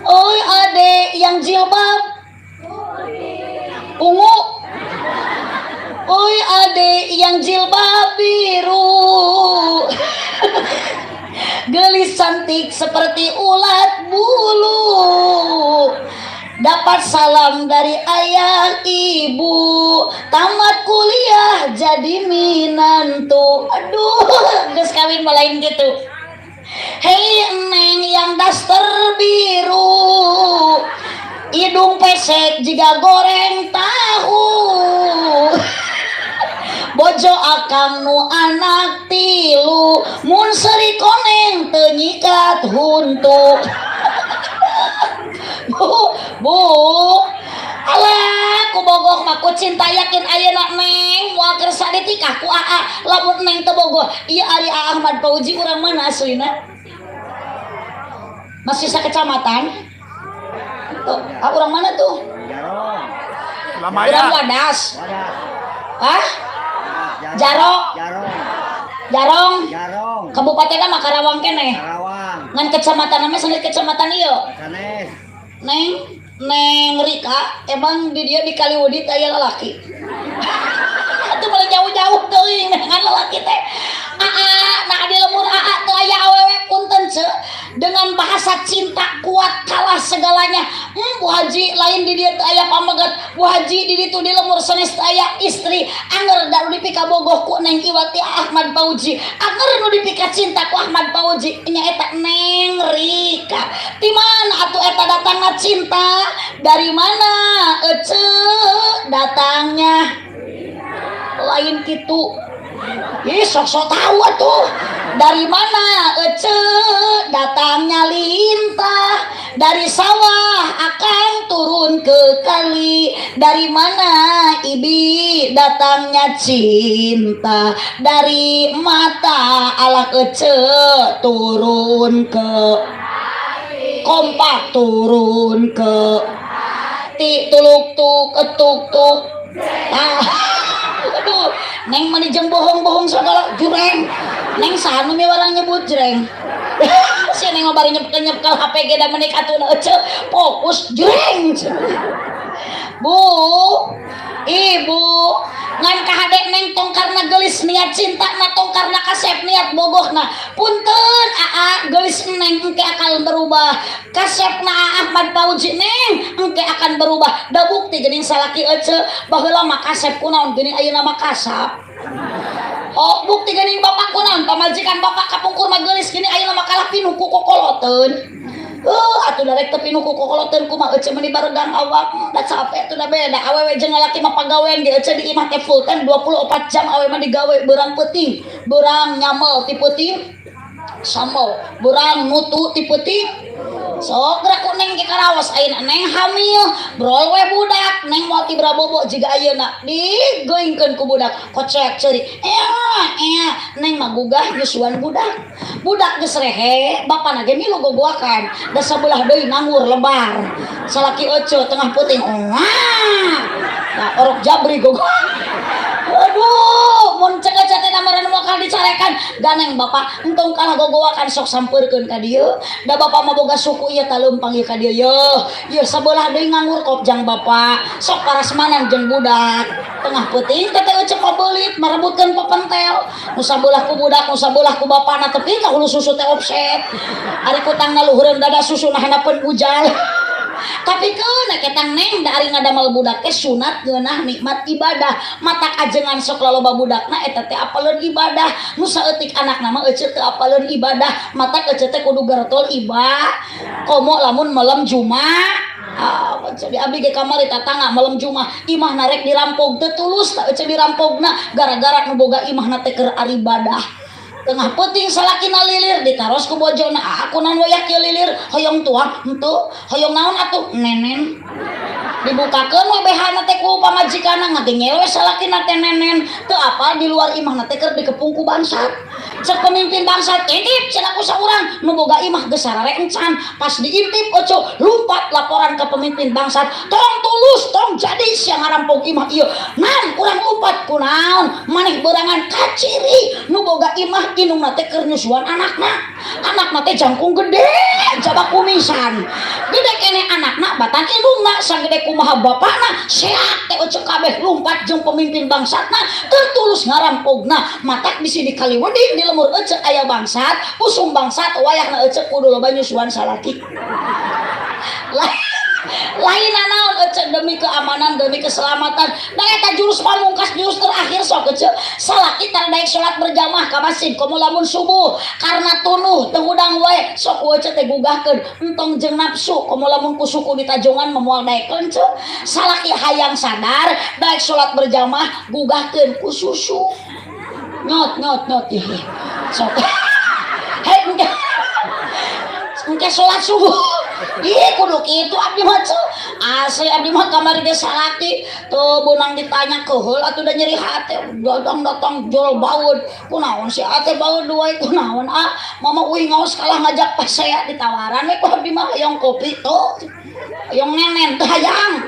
Oi ade yang jilbab ungu, oi ade yang jilbab biru, gelis cantik seperti ulat bulu. Dapat salam dari ayah ibu, tamat kuliah jadi minantu. Aduh, geus kawin malain gitu. Hei neng yang daster biru, hidung pesek jika goreng tahu. Bojo akang nu anak tilu, mun seri koneng teu nyikat huntu. Bu, alah ku bogoh mah ku cinta yakin ayeuna neng moal keur sadetikah ku AA lamun neng teu bogoh. Ieu ari A Ahmad Fauzi urang mana aslina? Masih sakecamatan? Tuh, urang mana tuh? Urang Wadas. Hah? Jarong. Kabupaten mah Karawang keneh. Ngan kecamatan namanya sangat kecamatan ieu. Neng Rika emang di dia di Kaliwudi aya lalaki. Atuh malah jauh-jauh teuing ngan lalaki teh. Nah di lemur teu aya awewe punten ce. Dengan bahasa cinta kuat kalah segalanya. Bu Haji lain di dia teu aya pamegat. Bu Haji di ditu di lemur sanes teu aya istri. Anger da nu dipika bogoh ku Neng Iwati Ahmad Fauzi. Anger nu dipika cinta ku Ahmad Fauzi nya eta Neng Rika. Di mana atuh eta datangna cinta? Dari mana ece datangnya? Lain kitu. Ih sok-sok tahu atuh. Dari mana ece datangnya lintah? Dari sawah akan turun ke kali. Dari mana ibi datangnya cinta? Dari mata alah ece turun ke kompak turun ke ti tuluk tuk ketuk tuk. Aduh, Neng mani jeung bohong-bohong segala jureng. Neng sanu mi warang nyebut jureng. Si Neng bari nyepkel HP ge da menik atuna ece fokus jureng. Bu, Ibu, ngan kahade Neng tong karna geus niat cinta na tong karna kasep niat bogohna. Punten AA geus Neng engke akan berubah. Kasepna Ahmad Fauzi Neng engke akan berubah. Da bukti geuning salaki ece baheula mah kasep kunaon geuning ayeuna mah kasap. Oh, bukti geuning bapak kunaon pamajikan bapak kapungkur mah geulis geuning ayeuna mah kalah pinuh ku kokoloteun. Atuh darek tepi nu kokoloteun kumaha ece meuni baregang awak da capek teh da beda. Awewe jeung lalaki mah pagawean ge ece di imah teh full time 24 jam awewe mah digawe beurang peuting, beurang nyamel ti peuting, samel, beurang nutu ti peuting. Sok gerak ku Neng ke karaos ayeuna Neng hamil, brol we budak, Neng moal ti brabobo jiga ayeuna digoingkeun ku budak, kocek ceuri. Neng mah gugah nyusuan budak. Budak geus rehe, bapana ge milu gogoakan. Da sabelah deui nganggur lebar. Salaki ece tengah peuting. Nah, orok jabri gogoan. Aduh, mun ceuk ece teh namaran bakal dicarekan. Ganeng bapak, entong kalah gogoakan sok sampeurkeun ka dieu. Da bapak mah boga suku ieu taleumpang ieu ka dieu. Yeuh sabelah deui nganggur kopjang bapak. Sok parasmanan jeung budak. Tengah peuting teh ece pabeulit marebutkeun pepentel. Nu sabelah ku budak, nu sabelah ku bapana teping ka hulu susu teh offset. Ari kutangna luhureun dada susuna hanapeun ujal. Tapi keuna ketang Neng da ari ngadamel budak teh sunat geunah nikmat ibadah. Matak ajengan sok laloba budakna eta teh apaleun ibadah. Nu saeutik anakna mah ece teu apaleun ibadah. Matak ece teh kudu gartol ibadah. Komo lamun malam Jumat. Jadi abdi ge kamari tatangga malam Jumat imah narek dirampog teu tulus tak ece dirampogna gara-gara nu boga imahna teh keur ari ibadah. Tengah peuting salakina lilir ditaros ku bojona. Aku naon we yak lilir hoyong tuang henteu hoyong naon atuh nenen. dibukakeun we behana teh ku pamajikanna ngagengel we salakina teh nenen teu apa di luar imahna teh keur dikepung ku bangsat cek pemimpin bangsat intip cenah ku saurang nu boga imah geus sarare encan pas diintip oco lumpat laporan ke pemimpin bangsat tong tulus tong jadi sia ngarampok imah ieu nan urang lumpat kunaon maneh beurangan kaciri nu boga imah indungna teh keur nyusuan anakna teh jangkung gede jaba kumisan gede kene anakna batan indungna sagede kumaha bapakna sehat teh oco kabeh lumpat jeung pemimpin bangsatna keur tulus ngarampogna matak bisi dikaliweding di lemur ecek aya bangsat usum bangsat wayahna ecek kudu loba nyusuan salaki lain naon ecek demi keamanan demi keselamatan da eta jurus pamungkas jurus terakhir sok ecek salaki tar daek salat berjamaah ka masjid komo lamun subuh karena tunuh teu udang wae sok ecek teh gugahkeun entong jeung nafsu komo lamun ku suku di tajongan memoal daekeun ceu salaki hayang sadar daek salat berjamaah gugahkeun ku susu nyot ya sok hei engke salat subuh ih kudu kitu abdi mah asli abdi mah kamari ge salaki tuh beunang ditanya keheul atuh da nyeri hate datang jol baud kunaon si ate baud duai kunaon mama uing ngaos kalah ngajak pas saya ditawaran we ku abdi mah hayang kopi tuh hayang nenen teu hayang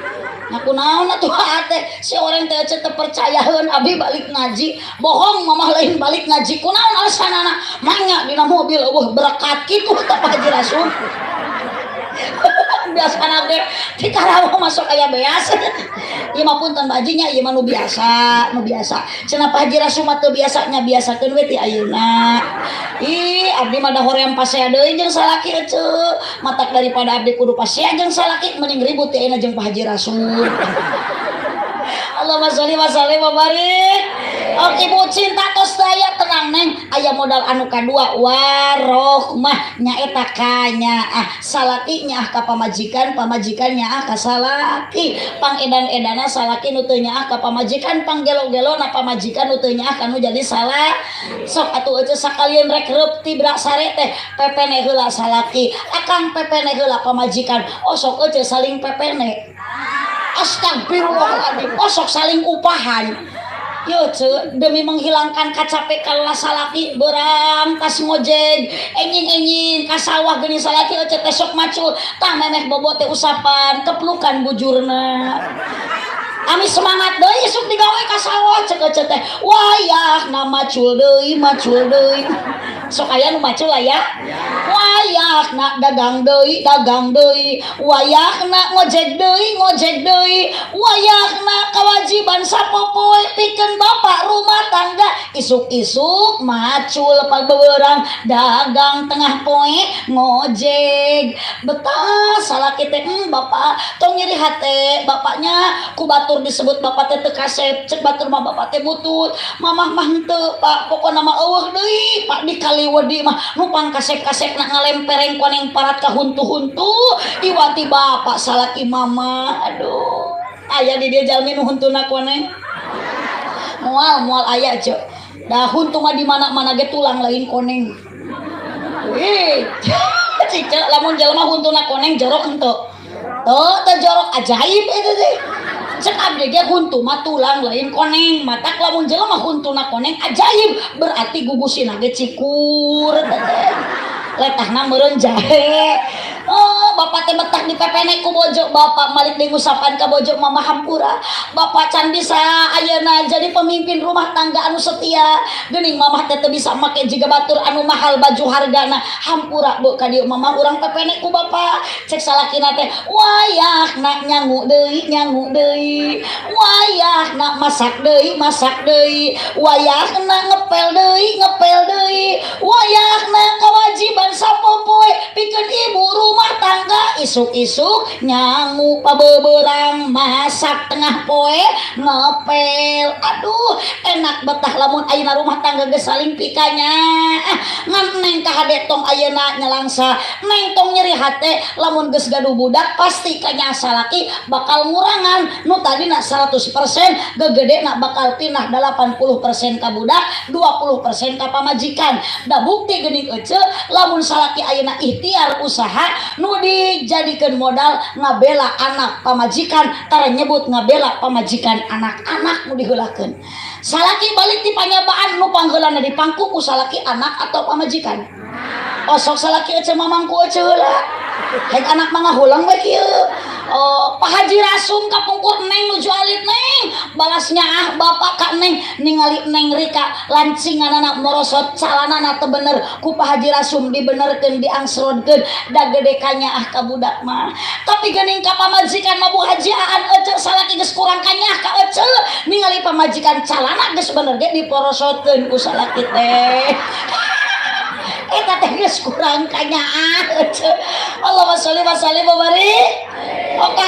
nah kunaon atuh ate si orang teh teu percayaeun abdi balik ngaji bohong mamah lain balik ngaji kunaon alasanana mangnya dina mobil eueuh berkat kitu teh Haji Rasul biasa nage di karawa masuk aya beas ieu mah punten bajinya ieu mah nu biasa cenah Haji Rasul mah teu biasanya biasakeun we ti ayeuna ih abdi mah da hoream pasea deui jeung salaki eceu matak daripada abdi kudu pasea jeung salaki mending ribut ti ayeuna jeung Haji Rasul Allahumma sholli wa sallim wa barik. Oke ibu cinta tos daya tenang neng aya modal anu kadua warohmah nyaeta kanya salaki nyaah ka pamajikan nyaah ka salaki pangedan-edana salaki nu teu nyaah ka pamajikan panggelo-gelo na pamajikan nu teu nyaah kanu jadi salah sok atuh euceus sakalian rek reup ti brak sare teh pepene heula salaki akang pepene heula pamajikan sok euceus saling pepene astagfirullahaladzim sok saling upahan yo demi menghilangkan kacapek kalau salaki berang tas ngojek enyin ka sawah geuning salaki ecet sok macul tah memeh bobote usapan keplukan bujurna ami semangat deui sok digawe ka sawah cek ecet teh wayahna macul deui sok aya nu macul aya wayahna dagang deui wayahna ngojek deui wayahna kewajiban sapopoe pikeun bapak rumah tangga isuk-isuk macul pabeurang dagang tengah poe ngojek betah salaki teh bapak tong nyeri hate bapaknya ku batur disebut bapak teh teu kasep cek batur mah bapak teh butut mamah mah henteu pak pokona mah eueuh deui pak dikaliwedi mah numpang kasep-kasep nak ngalempereng koneng parat ka huntu-huntu iwati bapak salaki mama aduh aya di dia jalmi nu huntuna koneng mual aya cek dah huntu mah di mana-mana ge tulang lain koneng wih cicak lamun jalma huntuna koneng jorok henteu teu jorok ajaib itu teh cek abdi ge huntu mah tulang lain koneng matak lamun jelema huntuna koneng ajaib berarti gugusina ge cikur letahna meureun jahe bapak teh betah di pepene ku bojo bapak malik diusapan ka bojo mama hampura bapak can bisa ayeuna jadi pemimpin rumah tangga anu setia geuning mamah teh teu bisa make jiga batur anu mahal baju hargana hampura bu ka dieu mama urang pepene ku bapak cek salakina teh wayahna nyangu deui wayahna masak deui wayahna ngepel deui wayahna kewajiban sapopoe pikeun ibu rumah tangga isuk-isuk nyangu pabeberang masak tengah poe ngepel aduh enak betah lamun ayeuna rumah tangga geus saling pikanya ngan neng kahade tong ayeuna nyalangsa neng tong nyeri hate lamun geus gaduh budak pasti kanya salaki bakal ngurangan nu tadina 100% gegedena bakal pindah 80% ka budak 20% ka pamajikan da bukti geuning ece lamun salaki ayeuna ikhtiar usaha nu dijadikan dijadikan modal ngabela anak pamajikan tara nyebut ngabela pamajikan anak-anak nu diheulakeun. Salaki balik ti panyabaan nu panggeulana dipangku ku salaki anak atau pamajikan. Oh sok salaki ece mamangku ece heula. Hek anak mah ngahulang we kieu. Oh, Pak Haji Rasum kapungkur Neng nuju alit Neng. Balasnya bapak ka Neng ningali Neng Rika lancinganana morosot calanana teu bener ku Pak Haji Rasum dibenerkeun diangsrodkeun da gede kanya ka budak mah. Tapi geuning ka pamajikan mah Bu Haji Aan ece salaki geus kurang kanyah ka ece ningali pamajikan calana geus bener ge diporosotkeun ku salaki teh. Eta teh geus kurang kanyaan. Allahumma sholli wa sallim wa barik. Oke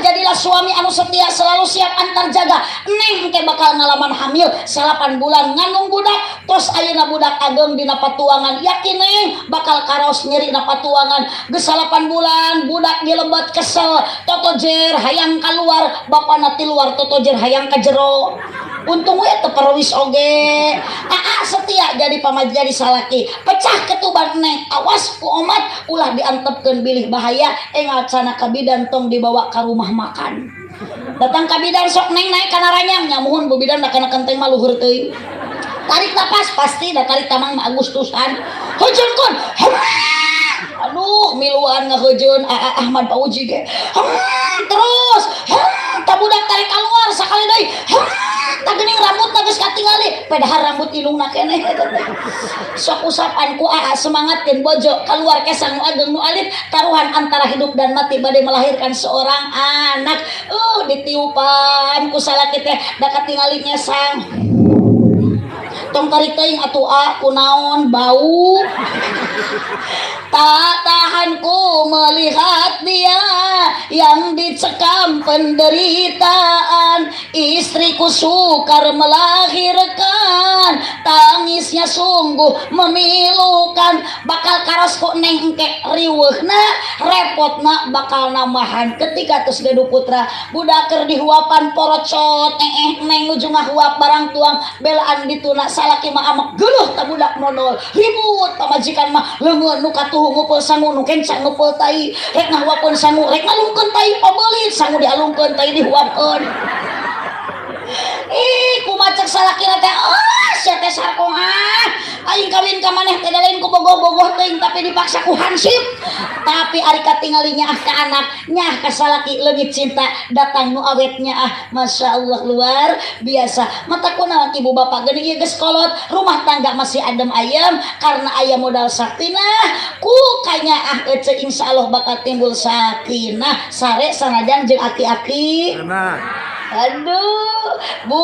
jadilah suami anu setia selalu siap antar jaga. Neng teh bakal ngalaman hamil 8 bulan ngandung budak tos ayeuna budak ageng dina patuangan. Yakin Neng bakal karaos nyeri na patuangan geus 8 bulan budak dilebat kesel totojer hayang keluar bapana ti luar totojer hayang ka jero. Untung we teu perwis oge. Setia jadi pamajikan salaki. Pecah ketuban Neng. Awas ku omat ulah diantepkeun bilih bahaya engal cana ka bidan tong dibawa ka rumah makan. Datang ka bidan sok Neng naik kana ranyang nyamuhun bu bidan da kana kenteng mah luhur teuing. Tarik napas pasti da tarik tamang mah Agustusan. Heujeunkeun. Aduh miluan ngahejeun Ahmad Pauji ge. Terus ta budak tarik keluar sakali deui. Tak geuning rambutna geus katingali padahal rambut ilungna keneh eta teh. Sok usapan ku semangatkeun bojo keluar kesang nu ageng nu alit taruhan antara hidup dan mati bade melahirkan seorang anak. Ditiupan ku salaki teh da katingali nyesang. Tong tarik teuing atuh kunaon bau. Tak tahan ku melihat dia yang dicekam penderitaan. Istriku sukar melahirkan, tangisnya sungguh memilukan. Bakal karos ku Neng engke riweuhna repotna bakal namahan ketika tos gaduh putra budak keur dihuapan porocot Neng nuju ngahuap barang tuang belaan dituna salaki mah amak geuleuh ta budak nodol ribut pamajikan mah leungeun nu katuh ngumpul sangu nu kencang ngumpul tai rek ngahuapeun sangu rek ngalungkeun tai pabeulit sangu dialungkeun tai dihuapkeun. Kumaha cek salakina teh sia teh sarkong aing kawin ka maneh teh lain ku bogoh-bogoh teuing tapi dipaksa ku hansip. Tapi ari katingali nyaah ka anak nyaah ka salaki leungit cinta datang nu awetnya masyaallah luar biasa. Mata kunaon ibu bapak geuning ieu geus kolot rumah tangga masih adem ayem karena aya modal sakinah ku kanyaah ece insyaallah bakal timbul sakinah sare sanajan jeung aki-aki. Aduh, Bu,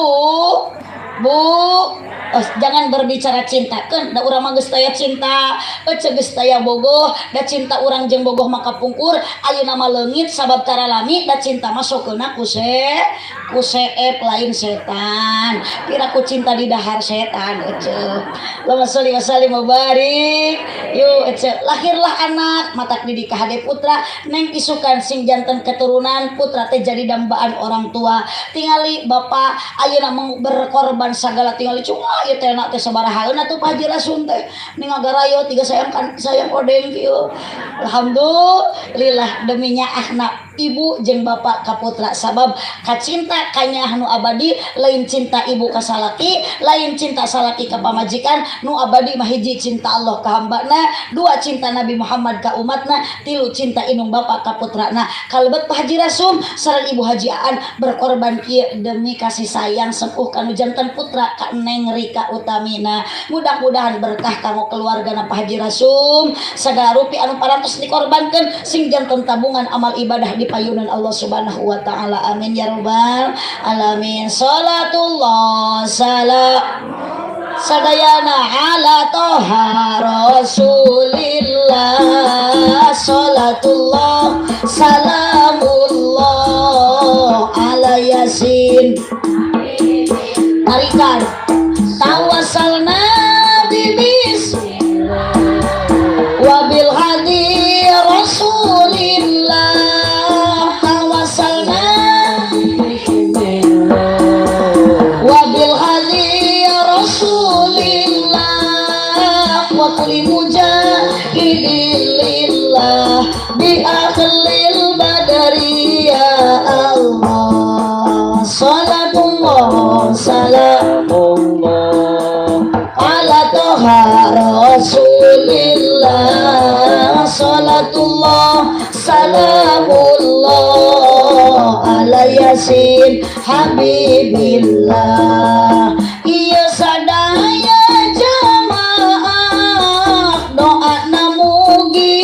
jangan berbicara cinta kan da urang mah geus taya cinta ece geus taya bogoh da cinta urang jeung bogoh maka pungkur ayeuna mah leungit sabab taralami da cinta mah sokeuna ku seep lain setan piraku cinta di dahar setan ece. Allahumma sholli wa sallim wa barik. Yuk ece lahirlah anak matak didik ka hade putra Neng isukan sing janten keturunan putra teh jadi dambaan orang tua tingali bapak ayeuna berkorban segala tinggal cuma ieu teh na teh sabarahaeun atuh Pak Haji Rasun teh ningal garayo 3 sayang odeng kieu. Alhamdulillah demi nyaahna ibu jeung bapak ka putra sabab kacinta kanyah nu abadi lain cinta ibu ka salaki lain cinta salaki ka pamajikan nu abadi mah hiji cinta Allah ka hambana 2 cinta Nabi Muhammad ka umatna 3 cinta inung bapak ka putrana. Kalebet Pak Haji Rasum sareng Ibu Haji Aan berkorban kieu demi kasih sayang sepuh kanu janten putra ka Neng Rika Utamina. Mudah-mudahan berkah kanggo keluargana Pak Haji Rasum sagala rupi anu parantos dikorbankeun sing janten tabungan amal ibadah di payunan Allah Subhanahu wa taala. Amin ya rabbal alamin. Salatullah salam sadayana ala toha rasulillah. Salatullah salamullah ala yasin. Tarikan tawasalna bibis wabil hadi rasulillah. Tawasalna wabil hadi rasulillah wa kulli mujahidin lillah. bi akhlil badari ya Allah. Salatullah salamullah ala toha rasulillah. Salatullah salamullah ala yasin habibillah. Iya sadaya jamaah doa namugi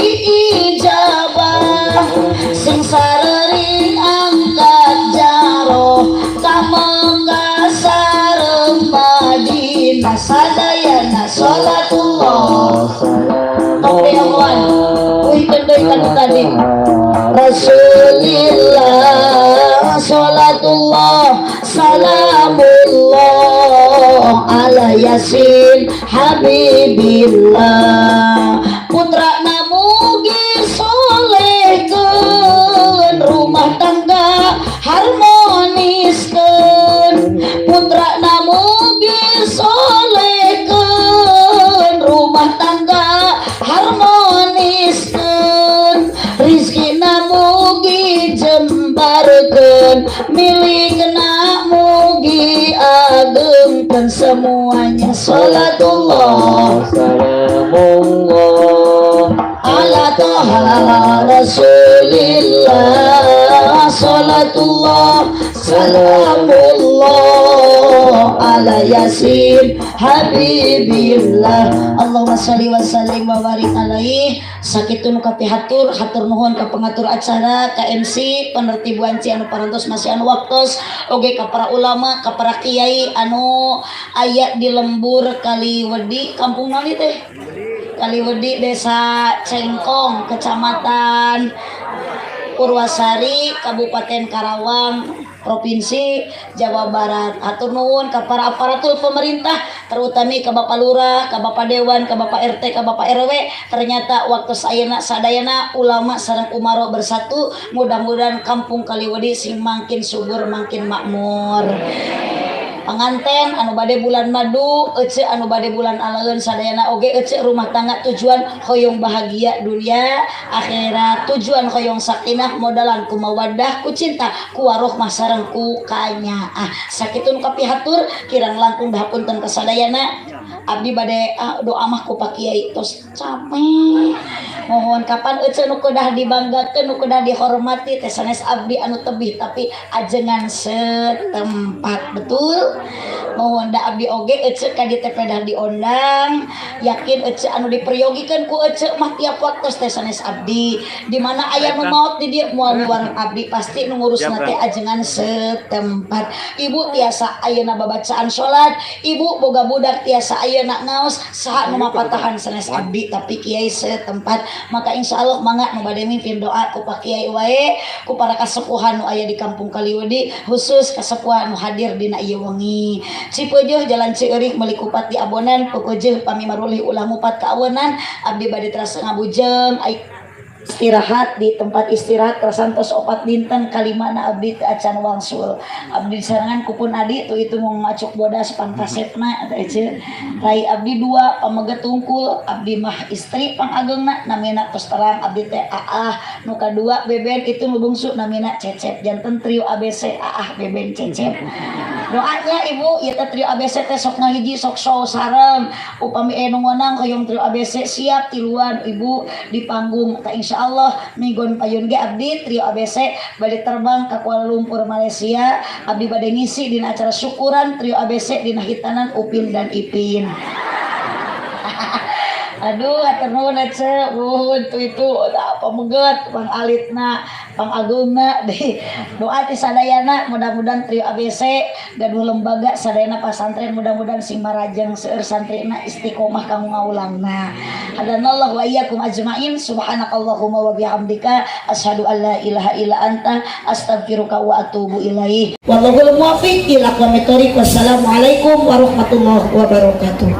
ijabah. Sing sarering angkat jaro kamangka sareng Madinah. Sadayana salatullah Topewan uy kendai kanu tadi Rasulillah. Salatullah salamullah ala yasin habibillah. Putra namugi solehkeun rumah tangga harmoniskeun. Putra namugi solehkeun rumah tangga harmoniskeun. Rizki namugi jembarkeun milikna mugi agengkeun semuanya. Salatullah salamullah ala toha rasulillah. Salatullah salamullah ala yasin habibillah. Allahumma sholli wa sallim wa barik alaihi. Sakitun ka pihatur hatur nuhun ka pengatur acara, ka MC, penertib wanci anu parantos masih anu waktos, oge ka para ulama, ka para kiai anu aya di lembur Kaliwedi. Kampung naon teh? Kaliwedi, Desa Cengkong, Kecamatan Purwasari, Kabupaten Karawang, Provinsi Jawa Barat. Hatur nuhun ka para aparatur pemerintah, terutama ka Bapak Lurah, ka Bapak Dewan, ka Bapak RT, ka Bapak RW. Ternyata waktu sayeuna sadayana ulama sareng umaro bersatu. Mudah-mudahan kampung Kaliwedi sing makin subur makin makmur. Panganten anu bade bulan madu, ece anu bade bulan alaeun sadayana oge ece rumah tangga tujuan hoyong bahagia dunia akhirat. Tujuan hoyong sakinah modalan ku mawaddah ku cinta ku warohmah sareng ku kanyaah. Sakitun ka pihatur kirang langkung dahapunten ka sadayana. Abdi bade doa mah ku Pak Kiai tos capek. Mohon kapan ece nu kedah dibanggakeun, nu kedah dihormati teh sanes abdi anu tebih tapi ajengan setempat. Betul. Mohon da abdi oge ece ka dieu teh pedah diondang. Yakin ece anu diperyogikan ku ece mah tiap waktu teh sanes abdi. Di mana aya nu maot di dieu moal wareng abdi pasti nu ngurusna teh ajengan setempat. Ibu tiasa ayeuna babacaan salat, ibu boga budak tiasa ayeuna ngaos, saha nu mapatahan sanes abdi tapi kiai setempat. Maka insya Allah mangga nu bade mimpin doa ku Pak Kiai wae, ku para kasepuhan nu aya di kampung Kaliwedi, khusus kasepuhan nu hadir dina ieu wengi. Cipeujuh Jalan Cieurik meuli Kupat di Abonan, pukeujuh pami marulih ulah mupat ka Awenan. Abdi bade terasa ngabujeng istirahat di tempat istirahat krasantos 4 dinten kalimana abdi teu acan wangsul. Abdi sarangan kupun adi tuh itu mau ngacuk bodas pan kasepna eta ece. Rai abdi 2 pameget tungkul, abdi mah istri pangageungna namina tos terang abdi teh Aah, nu kadua Beben itu nu bungsu namina Cecep. Janten trio ABC Aah Beben Cecep. Doanya ibu ieu teh trio ABC teh sok ngahiji sok show sareng. Upami nu ngonang hoyong trio ABC siap tiluan ibu di panggung. Ta insyaallah minggon payun ge abdi trio ABC bade terbang ka Kuala Lumpur Malaysia. Abdi bade ngisi dina acara syukuran trio ABC dina hitanan Upin dan Ipin. Aduh hatur nuhun ece tuh itu apa meget Bang Alitna Bang Agungna di doa ti sadayana mudah-mudahan trio ABC gaduh lembaga sadayana pasantren mudah-mudahan sing marajeng seueur santrina istiqomah kanggo ngaulangna. Hadanallahu wa iyyakum ajmain. Subhanakallahumma wa bihamdika asyhadu an la ilaha illa anta astaghfiruka wa atubu ilaik. Wallahul muwaffiq ila aqwamit thoriq. Wassalamualaikum warahmatullahi wabarakatuh.